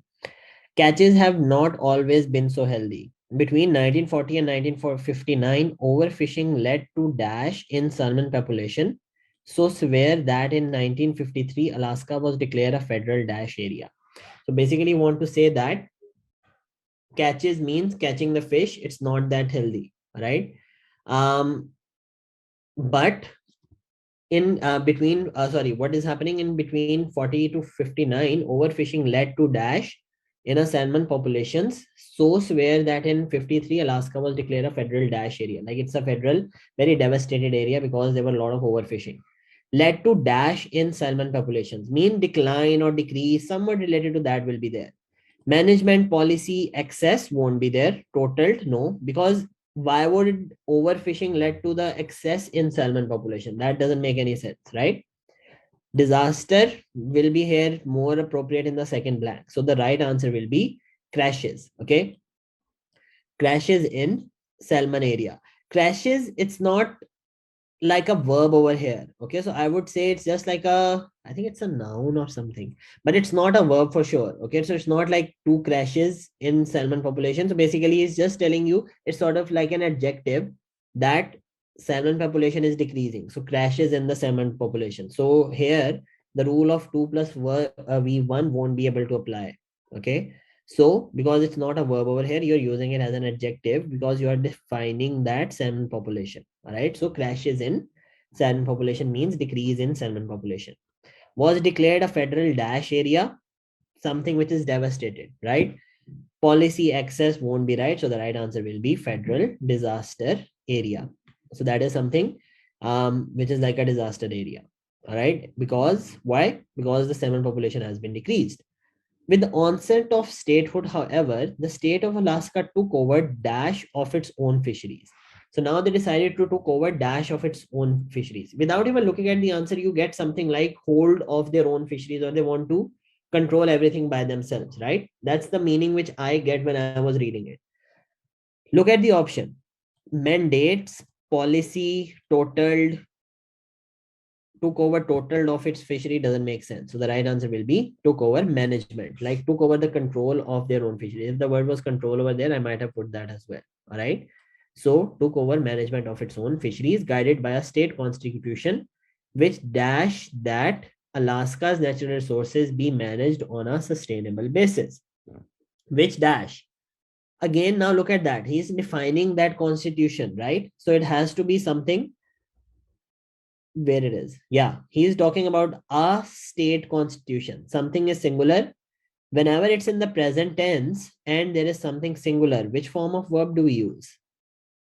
Catches have not always been so healthy. Between 1940 and 1959, overfishing led to dash in salmon population, so severe that in 1953, Alaska was declared a federal dash area. So basically, you want to say that catches means catching the fish. It's not that healthy, right? But in between, sorry, what is happening in between 40 to 59, overfishing led to dash in a salmon populations so severe that in 53, Alaska was declared a federal dash area. Like it's a federal, very devastated area because there were a lot of overfishing. Led to dash in salmon populations, mean decline or decrease, somewhat related to that will be there. Management policy excess won't be there. Totaled, no, because why would overfishing led to the excess in salmon population? That doesn't make any sense, right? Disaster will be here more appropriate in the second blank. So the right answer will be crashes. Okay. Crashes in salmon area. Crashes, it's not like a verb over here. Okay, so I would say it's just like I think it's a noun or something, but it's not a verb for sure. Okay, so it's not like two crashes in salmon population. So basically it's just telling you it's sort of like an adjective that salmon population is decreasing, so crashes in the salmon population. So here the rule of 2 plus v1 won't be able to apply. Okay, so because it's not a verb over here, you're using it as an adjective because you are defining that salmon population. All right. So crashes in salmon population means decrease in salmon population. Was declared a federal dash area, something which is devastated, right? Policy access won't be right. So the right answer will be federal disaster area. So that is something which is like a disaster area. All right. Because why? Because the salmon population has been decreased. With the onset of statehood, however, the state of Alaska took over dash of its own fisheries. So now they decided to took over dash of its own fisheries. Without even looking at the answer, you get something like hold of their own fisheries, or they want to control everything by themselves, right? That's the meaning which I get when I was reading it. Look at the option. Mandates, policy, totaled, took over total of its fishery doesn't make sense. So the right answer will be took over management, like took over the control of their own fishery. If the word was control over there, I might have put that as well. All right. So took over management of its own fisheries guided by a state constitution, which dash that Alaska's natural resources be managed on a sustainable basis. Which dash? Again, now look at that. He's defining that constitution, right? So it has to be something where it is. Yeah, he's talking about a state constitution. Something is singular. Whenever it's in the present tense and there is something singular, which form of verb do we use?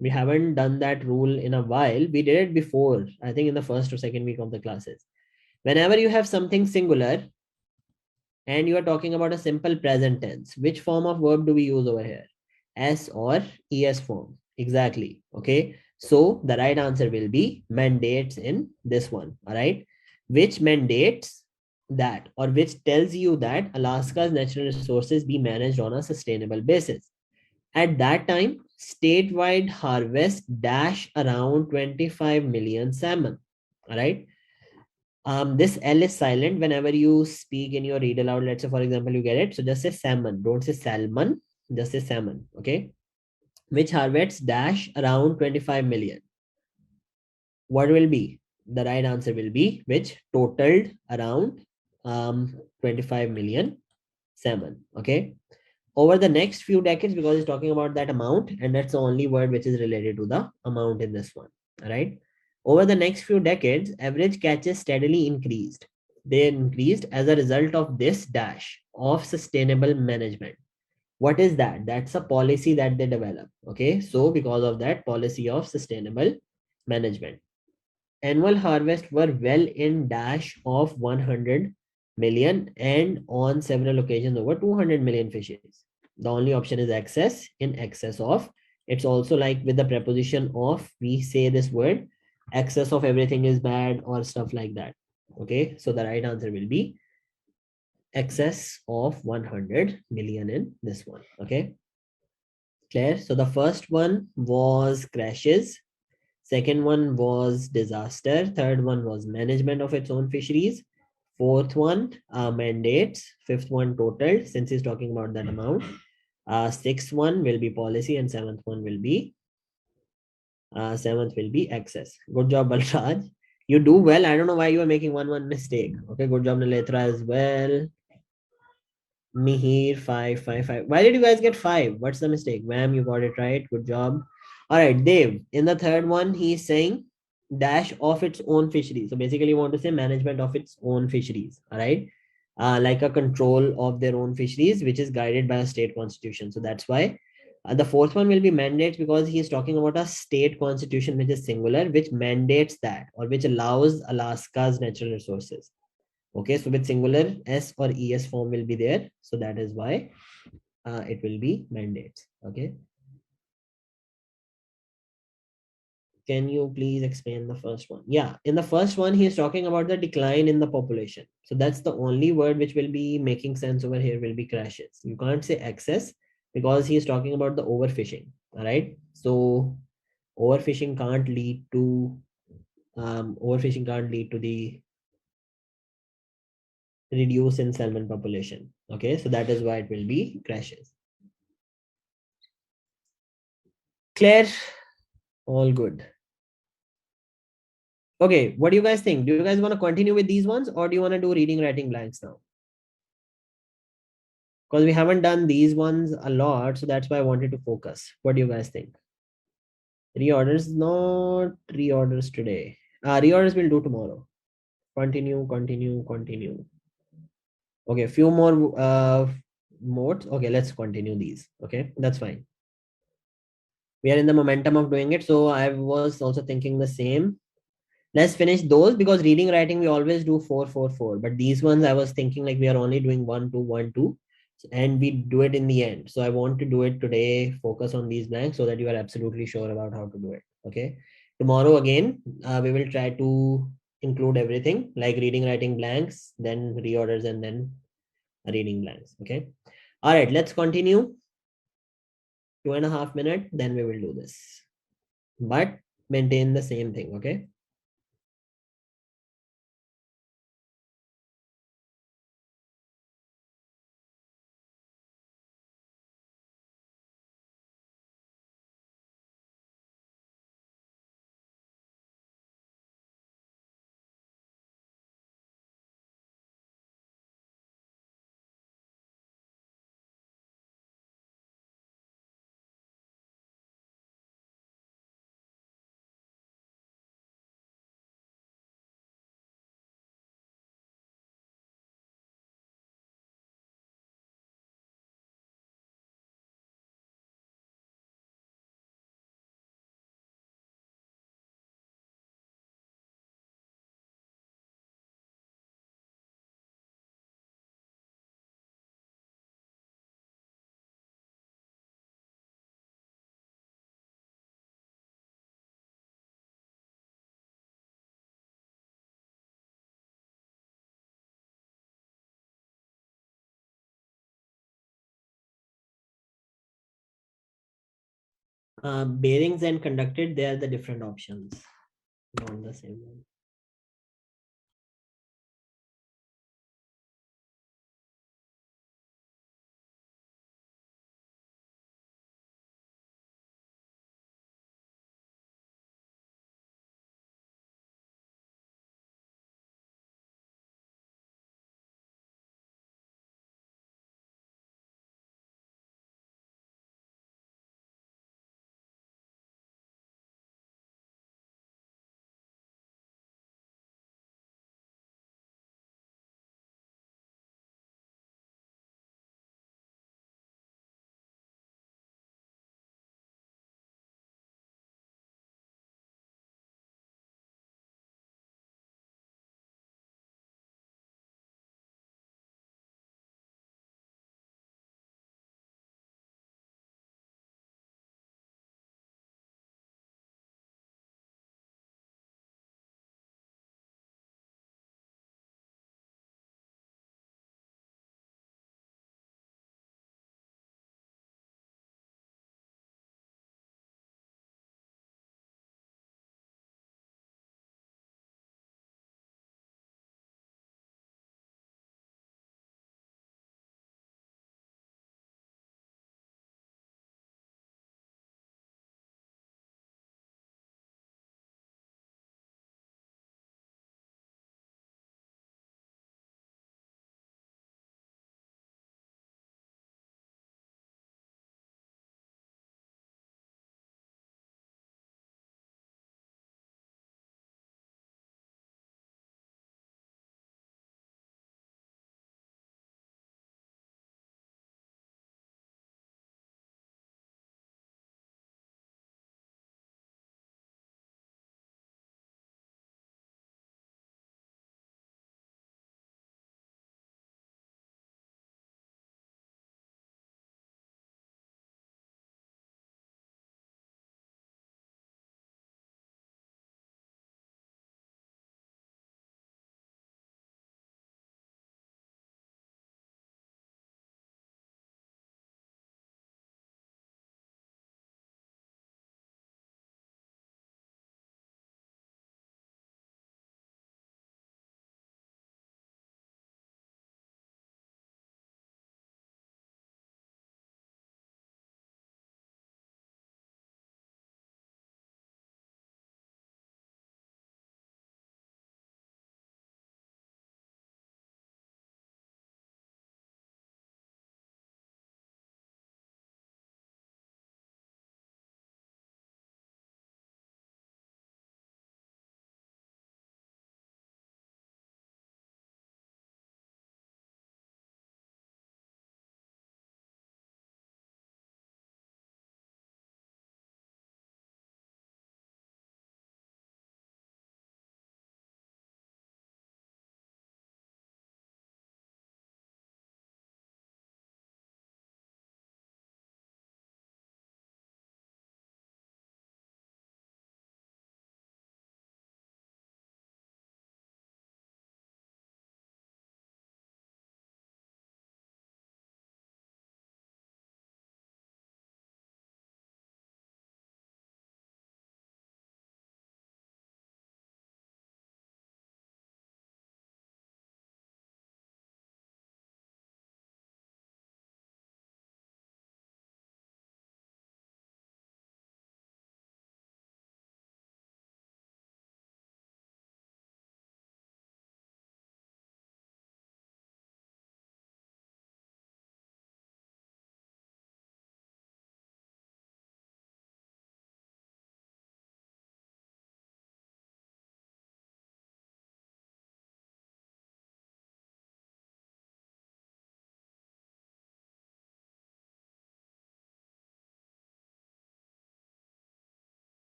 We haven't done that rule in a while. We did it before, I think in the first or second week of the classes. Whenever you have something singular and you are talking about a simple present tense, which form of verb do we use over here? S or ES form. Exactly. Okay. So the right answer will be mandates in this one. All right. Which mandates that, or which tells you that Alaska's natural resources be managed on a sustainable basis. At that time, statewide harvest dash around 25 million salmon. All right. This L is silent whenever you speak in your read aloud. Let's say, for example, you get it. So just say salmon. Don't say salmon. Just say salmon. Okay. Which harvests dash around 25 million. What will be? The right answer will be which totaled around 25 million salmon. Okay. Over the next few decades, because it's talking about that amount, and that's the only word which is related to the amount in this one. All right. Over the next few decades, average catches steadily increased. They increased as a result of this dash of sustainable management. What is that? That's a policy that they develop. Okay. So because of that policy of sustainable management, annual harvest were well in dash of 100 million and on several occasions over 200 million fishes. The only option is excess, in excess of. It's also like with the preposition of, we say this word, excess of everything is bad or stuff like that. Okay, so the right answer will be excess of 100 million in this one. Okay, clear? So the first one was crashes. Second one was disaster. Third one was management of its own fisheries. Fourth one, mandates. Fifth one, total, since he's talking about that amount. Sixth one will be policy, and seventh one will be excess. Good job, Balraj. You do well. I don't know why you are making one mistake. Okay, good job, Naletra, as well. Mihir, 5. Why did you guys get 5? What's the mistake? Ma'am, you got it right. Good job. All right, Dave. In the third one, he's saying dash of its own fisheries. So basically, you want to say management of its own fisheries. All right. Like a control of their own fisheries, which is guided by a state constitution. So that's why the fourth one will be mandates, because he is talking about a state constitution which is singular, which mandates that, or which allows Alaska's natural resources. Okay, so with singular S or ES form will be there. So that is why it will be mandates. Okay. Can you please explain the first one? Yeah, in the first one, he is talking about the decline in the population. So that's the only word which will be making sense over here will be crashes. You can't say excess because he is talking about the overfishing. All right. So overfishing can't lead to the reduce in salmon population. Okay, so that is why it will be crashes. Claire, all good. Okay, what do you guys think? Do you guys want to continue with these ones, or do you want to do reading writing blanks now? Because we haven't done these ones a lot, so that's why I wanted to focus. What do you guys think? Reorders, not reorders today. Reorders we'll do tomorrow. Continue, continue, continue. Okay, few more modes. Okay, let's continue these. Okay, that's fine. We are in the momentum of doing it. So I was also thinking the same. Let's finish those because reading, writing, we always do 4, 4, 4. But these ones I was thinking like we are only doing 1, 2, 1, 2. And we do it in the end. So I want to do it today, focus on these blanks so that you are absolutely sure about how to do it. Okay. Tomorrow again, we will try to include everything like reading, writing blanks, then reorders, and then reading blanks. Okay. All right, let's continue. 2.5 minutes, then we will do this. But maintain the same thing. Okay. Bearings and conducted, they are the different options, not the same one.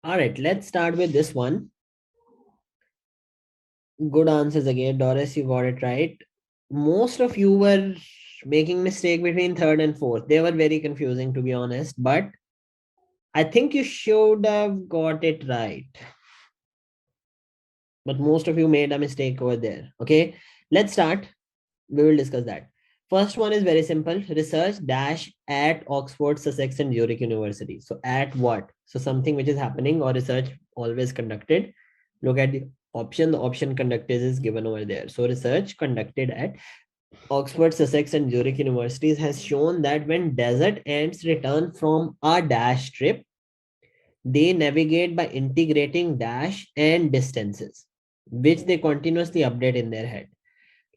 All right, let's start with this one. Good answers again. Doris, you got it right. Most of you were making mistake between third and fourth. They were very confusing, to be honest, but I think you should have got it right. But most of you made a mistake over there. Okay, let's start. We will discuss that. First one is very simple. Research dash at Oxford, Sussex, and Zurich University. So at what? So something which is happening or research always conducted. Look at the option. The option conducted is given over there. So research conducted at Oxford, Sussex, and Zurich universities has shown that when desert ants return from a dash trip, they navigate by integrating dash and distances, which they continuously update in their head.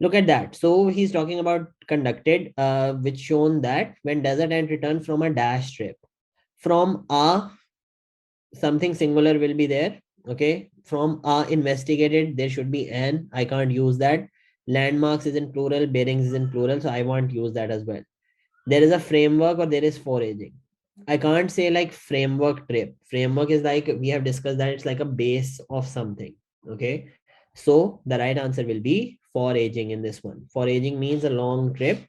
Look at that. So he's talking about conducted, which shown that when desert ant return from a dash trip, from a something singular will be there. Okay, from a investigated, there should be an. I can't use that. Landmarks is in plural, bearings is in plural, so I won't use that as well. There is a framework or there is foraging. I can't say like framework trip. Framework is like we have discussed that it's like a base of something. Okay, so the right answer will be foraging in this one. Foraging means a long trip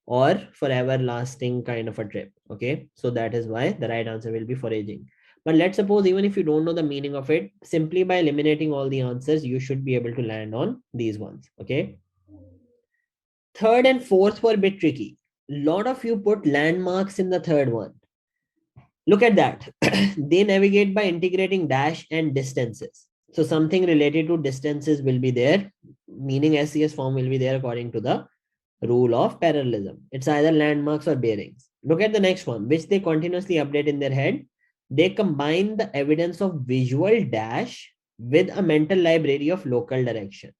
or forever lasting kind of a trip. Okay, so that is why the right answer will be foraging. But let's suppose even if you don't know the meaning of it, simply by eliminating all the answers, you should be able to land on these ones. Okay. Third and fourth were a bit tricky. A lot of you put landmarks in the third one. Look at that. They navigate by integrating dash and distances. So something related to distances will be there, meaning SCS form will be there according to the rule of parallelism. It's either landmarks or bearings. Look at the next one, which they continuously update in their head. They combine the evidence of visual dash with a mental library of local direction.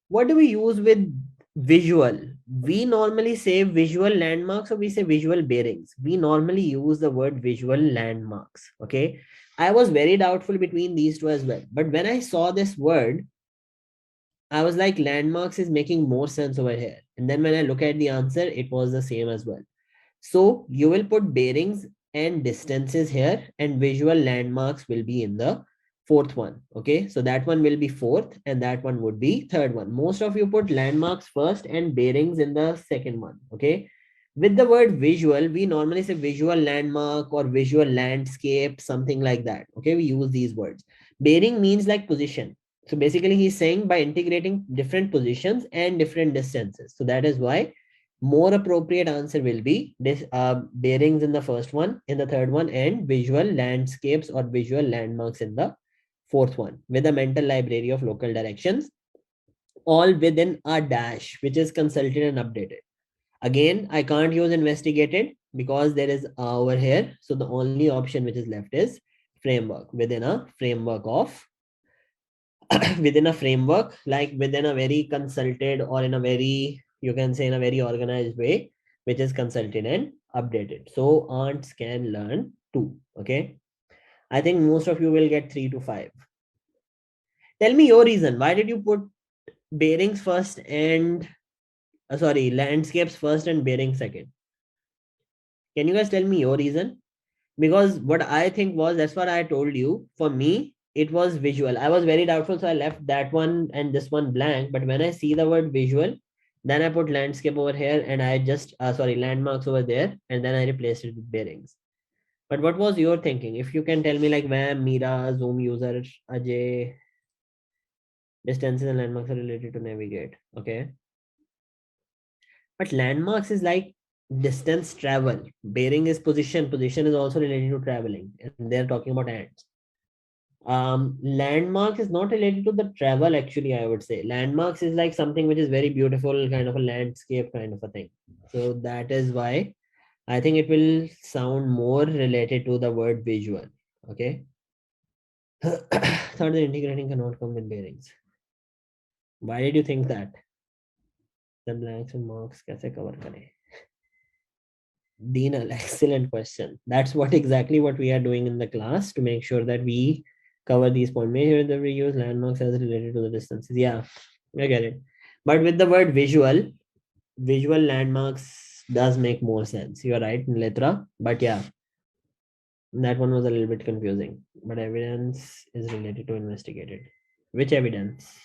What do we use with visual? We normally say visual landmarks or we say visual bearings. We normally use the word visual landmarks. Okay. I was very doubtful between these two as well. But when I saw this word, I was like, landmarks is making more sense over here. And then when I look at the answer, it was the same as well. So you will put bearings and distances here, and visual landmarks will be in the fourth one. Okay, so that one will be fourth and that one would be third one. Most of you put landmarks first and bearings in the second one. Okay, with the word visual, we normally say visual landmark or visual landscape, something like that. Okay, we use these words. Bearing means like position. So basically he's saying by integrating different positions and different distances. So that is why more appropriate answer will be this bearings in the first one, in the third one, and visual landscapes or visual landmarks in the fourth one, with a mental library of local directions, all within a dash, which is consulted and updated. Again, I can't use investigated because there is over here. So the only option which is left is framework, within a framework of within a framework, like within a very consulted or in a very, you can say in a very organized way, which is consulted and updated. So aunts can learn too. Okay, I think most of you will get 3 to 5. Tell me your reason. Why did you put bearings first and sorry, landscapes first and bearings second? Can you guys tell me your reason? Because what I think was, that's what I told you. For me, it was visual. I was very doubtful, so I left that one and this one blank. But when I see the word visual, then I put landscape over here and I just, sorry, landmarks over there. And then I replaced it with bearings. But what was your thinking? If you can tell me like WAM, Mira, Zoom user, Ajay, distances and landmarks are related to navigate. Okay. But landmarks is like distance travel. Bearing is position. Position is also related to traveling. And they're talking about ants. Landmark is not related to the travel, actually. I would say landmarks is like something which is very beautiful, kind of a landscape kind of a thing. So that is why I think it will sound more related to the word visual. Okay. Third, the integrating cannot come with bearings. Why did you think that? The blanks and marks कैसे cover करें? Deenal, excellent question. That's what exactly what we are doing in the class to make sure that we cover these points. Make sure that we use landmarks as related to the distances. Yeah, I get it. But with the word visual, visual landmarks does make more sense. You're right, Letra. But yeah, That one was a little bit confusing, but evidence is related to investigated. Which evidence?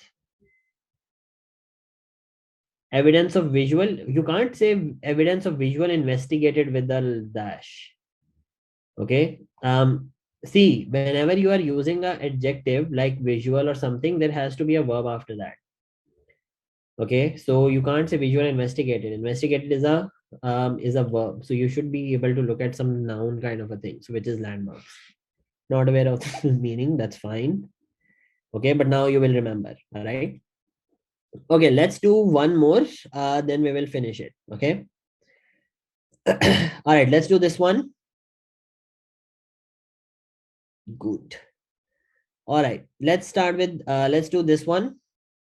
Evidence of visual. You can't say evidence of visual investigated with the dash. Okay. See, whenever you are using an adjective like visual or something, there has to be a verb after that. Okay, so you can't say visual investigated. Investigated is a verb, so you should be able to look at some noun kind of a thing, so which is landmarks. Not aware of the meaning, that's fine. Okay, but now you will remember. All right. Okay, let's do one more, then we will finish it. Okay. All right, let's do this one. Good. All right, let's start with let's do this one.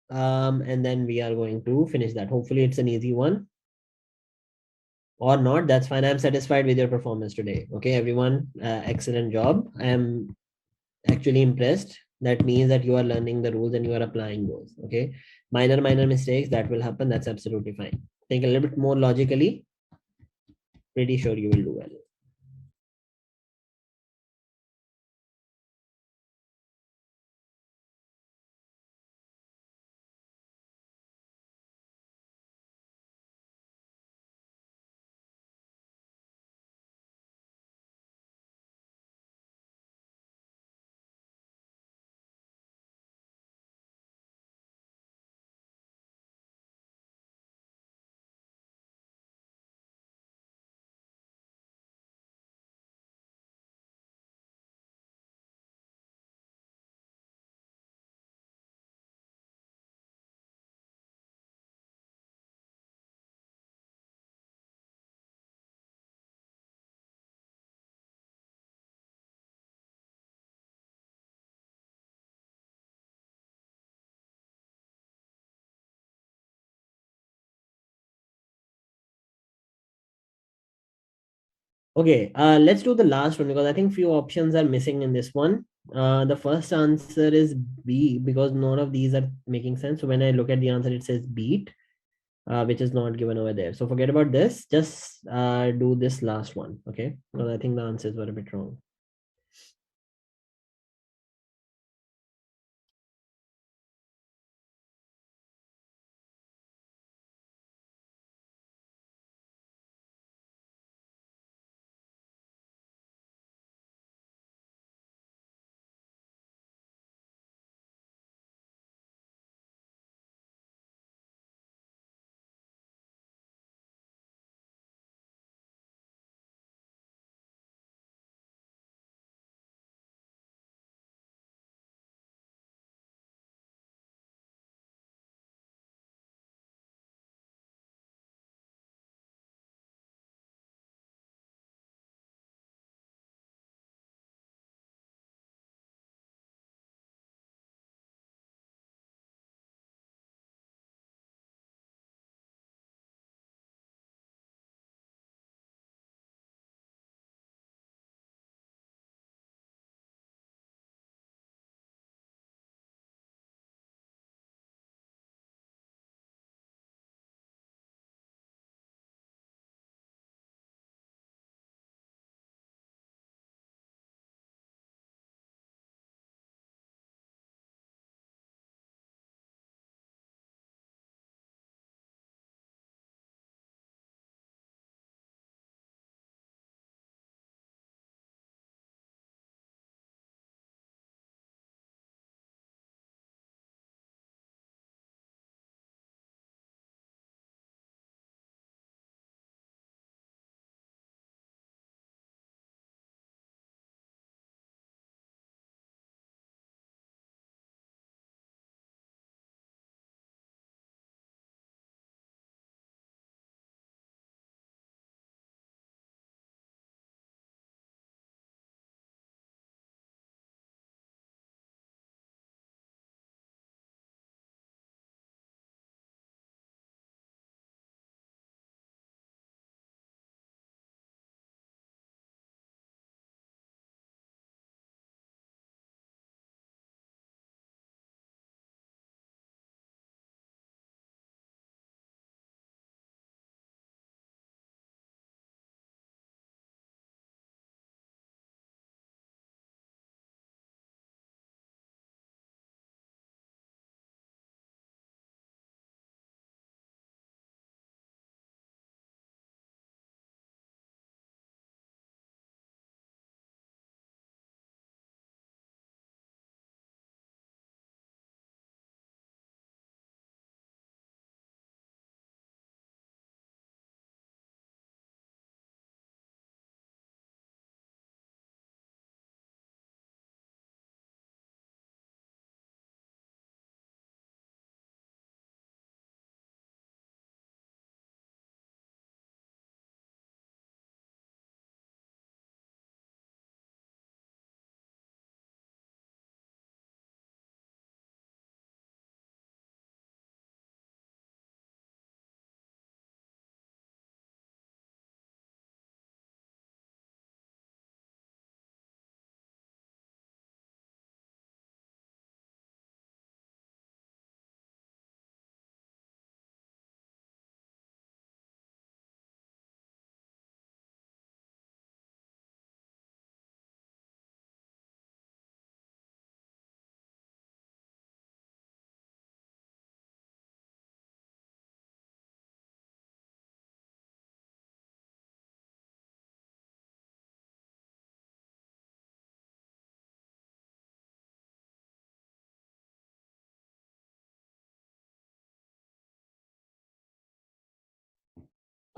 And then we are going to finish that. Hopefully it's an easy one. Or not, that's fine. I'm satisfied with your performance today. Okay, everyone, excellent job. I am actually impressed. That means that you are learning the rules and you are applying those. Okay, minor mistakes that will happen, that's absolutely fine. Think a little bit more logically. Pretty sure you will do well. Okay, let's do the last one because I think few options are missing in this one. The first answer is B because none of these are making sense. So when I look at the answer, it says beat, which is not given over there. So forget about this. Just do this last one, okay? Because I think the answers were a bit wrong.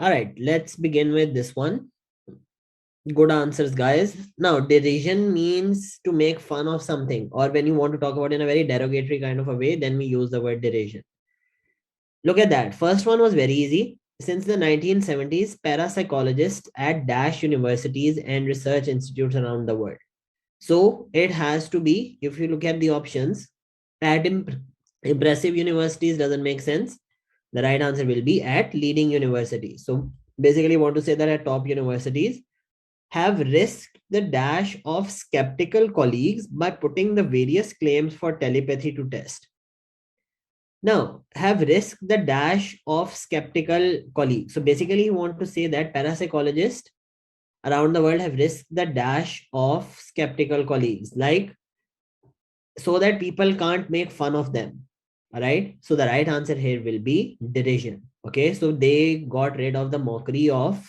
All right, let's begin with this one. Good answers, guys. Now, derision means to make fun of something, or when you want to talk about in a very derogatory kind of a way, then we use the word derision. Look at that. First one was very easy. Since the 1970s, parapsychologists at dash universities and research institutes around the world. So it has to be, if you look at the options, at impressive universities doesn't make sense. The right answer will be at leading universities. So basically want to say that at top universities have risked the dash of skeptical colleagues by putting the various claims for telepathy to test. Now, have risked the dash of skeptical colleagues. So basically you want to say that parapsychologists around the world have risked the dash of skeptical colleagues, like so that people can't make fun of them. All right. So the right answer here will be derision. Okay. So they got rid of the mockery of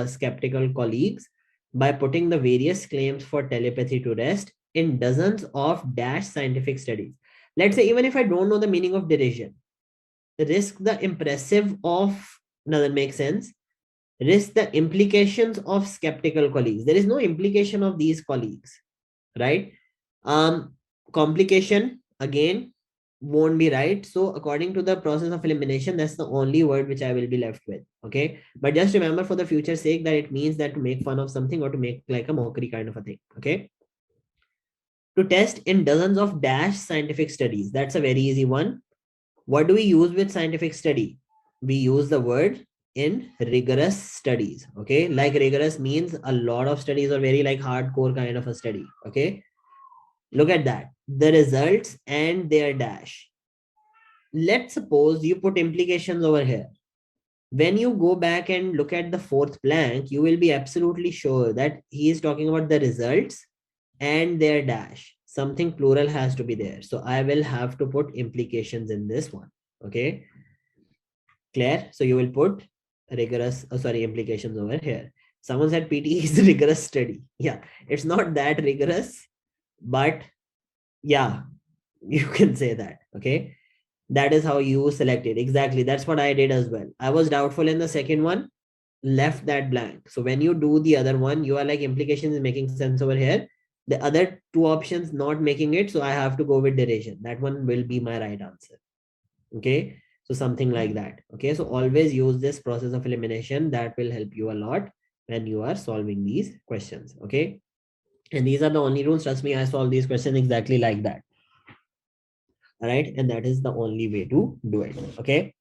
skeptical colleagues by putting the various claims for telepathy to rest in dozens of dash scientific studies. Let's say, even if I don't know the meaning of derision, risk the impressive of doesn't make sense. Risk the implications of skeptical colleagues. There is no implication of these colleagues, right? Complication again won't be right. So according to the process of elimination, that's the only word which I will be left with. Okay. But just remember for the future sake that it means that to make fun of something or to make like a mockery kind of a thing. Okay. To test in dozens of dash scientific studies. That's a very easy one. What do we use with scientific study? We use the word in rigorous studies. Okay. Like rigorous means a lot of studies or very like hardcore kind of a study. Okay. Look at that. The results and their dash. Let's suppose you put implications over here. When you go back and look at the fourth blank, you will be absolutely sure that he is talking about the results and their dash. Something plural has to be there. So I will have to put implications in this one. Okay. Clear? So you will put rigorous, implications over here. Someone said PTE is rigorous study. Yeah, it's not that rigorous, but yeah, you can say that. Okay. That is how you select it. Exactly. That's what I did as well. I was doubtful in the second one, left that blank. So when you do the other one, you are like implications is making sense over here. The other two options not making it. So I have to go with derision. That one will be my right answer. Okay. So something like that. Okay. So always use this process of elimination. That will help you a lot when you are solving these questions. Okay. And these are the only rules. Trust me, I solve these questions exactly like that. All right. And that is the only way to do it. Okay.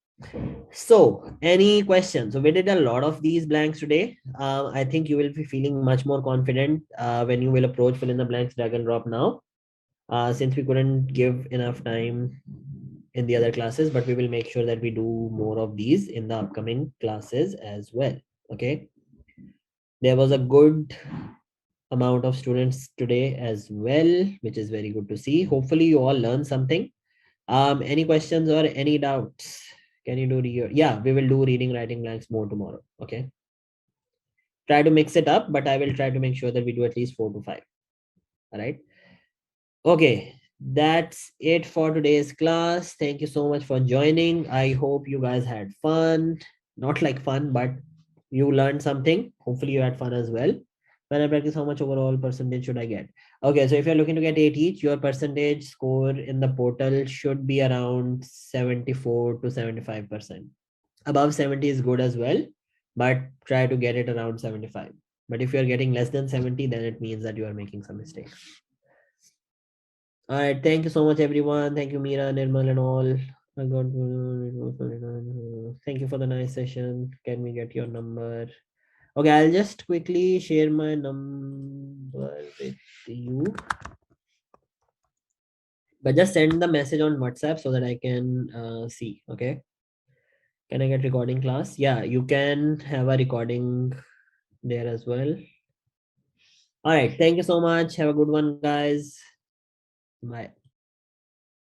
So any questions? So we did a lot of these blanks today. I think you will be feeling much more confident when you will approach fill in the blanks drag and drop now. Since we couldn't give enough time in the other classes, but we will make sure that we do more of these in the upcoming classes as well. Okay. There was a good amount of students today as well, which is very good to see. Hopefully you all learned something. Any questions or any doubts? Can you do yeah, we will do reading writing blanks more tomorrow. Okay. Try to mix it up, but I will try to make sure that we do at least 4 to 5. All right. Okay. That's it for today's class. Thank you so much for joining. I hope you guys had fun. Not like fun, but you learned something. Hopefully you had fun as well. When I practice, how much overall percentage should I get? Okay, so if you're looking to get 8 each, your percentage score in the portal should be around 74 to 75%. Above 70 is good as well, but try to get it around 75. But if you're getting less than 70, then it means that you are making some mistakes. All right, thank you so much, everyone. Thank you, Meera, Nirmal, and all. Thank you for the nice session. Can we get your number? Okay, I'll just quickly share my number with you. But just send the message on WhatsApp so that I can see. Okay. Can I get recording class? Yeah, you can have a recording there as well. All right. Thank you so much. Have a good one, guys. Bye.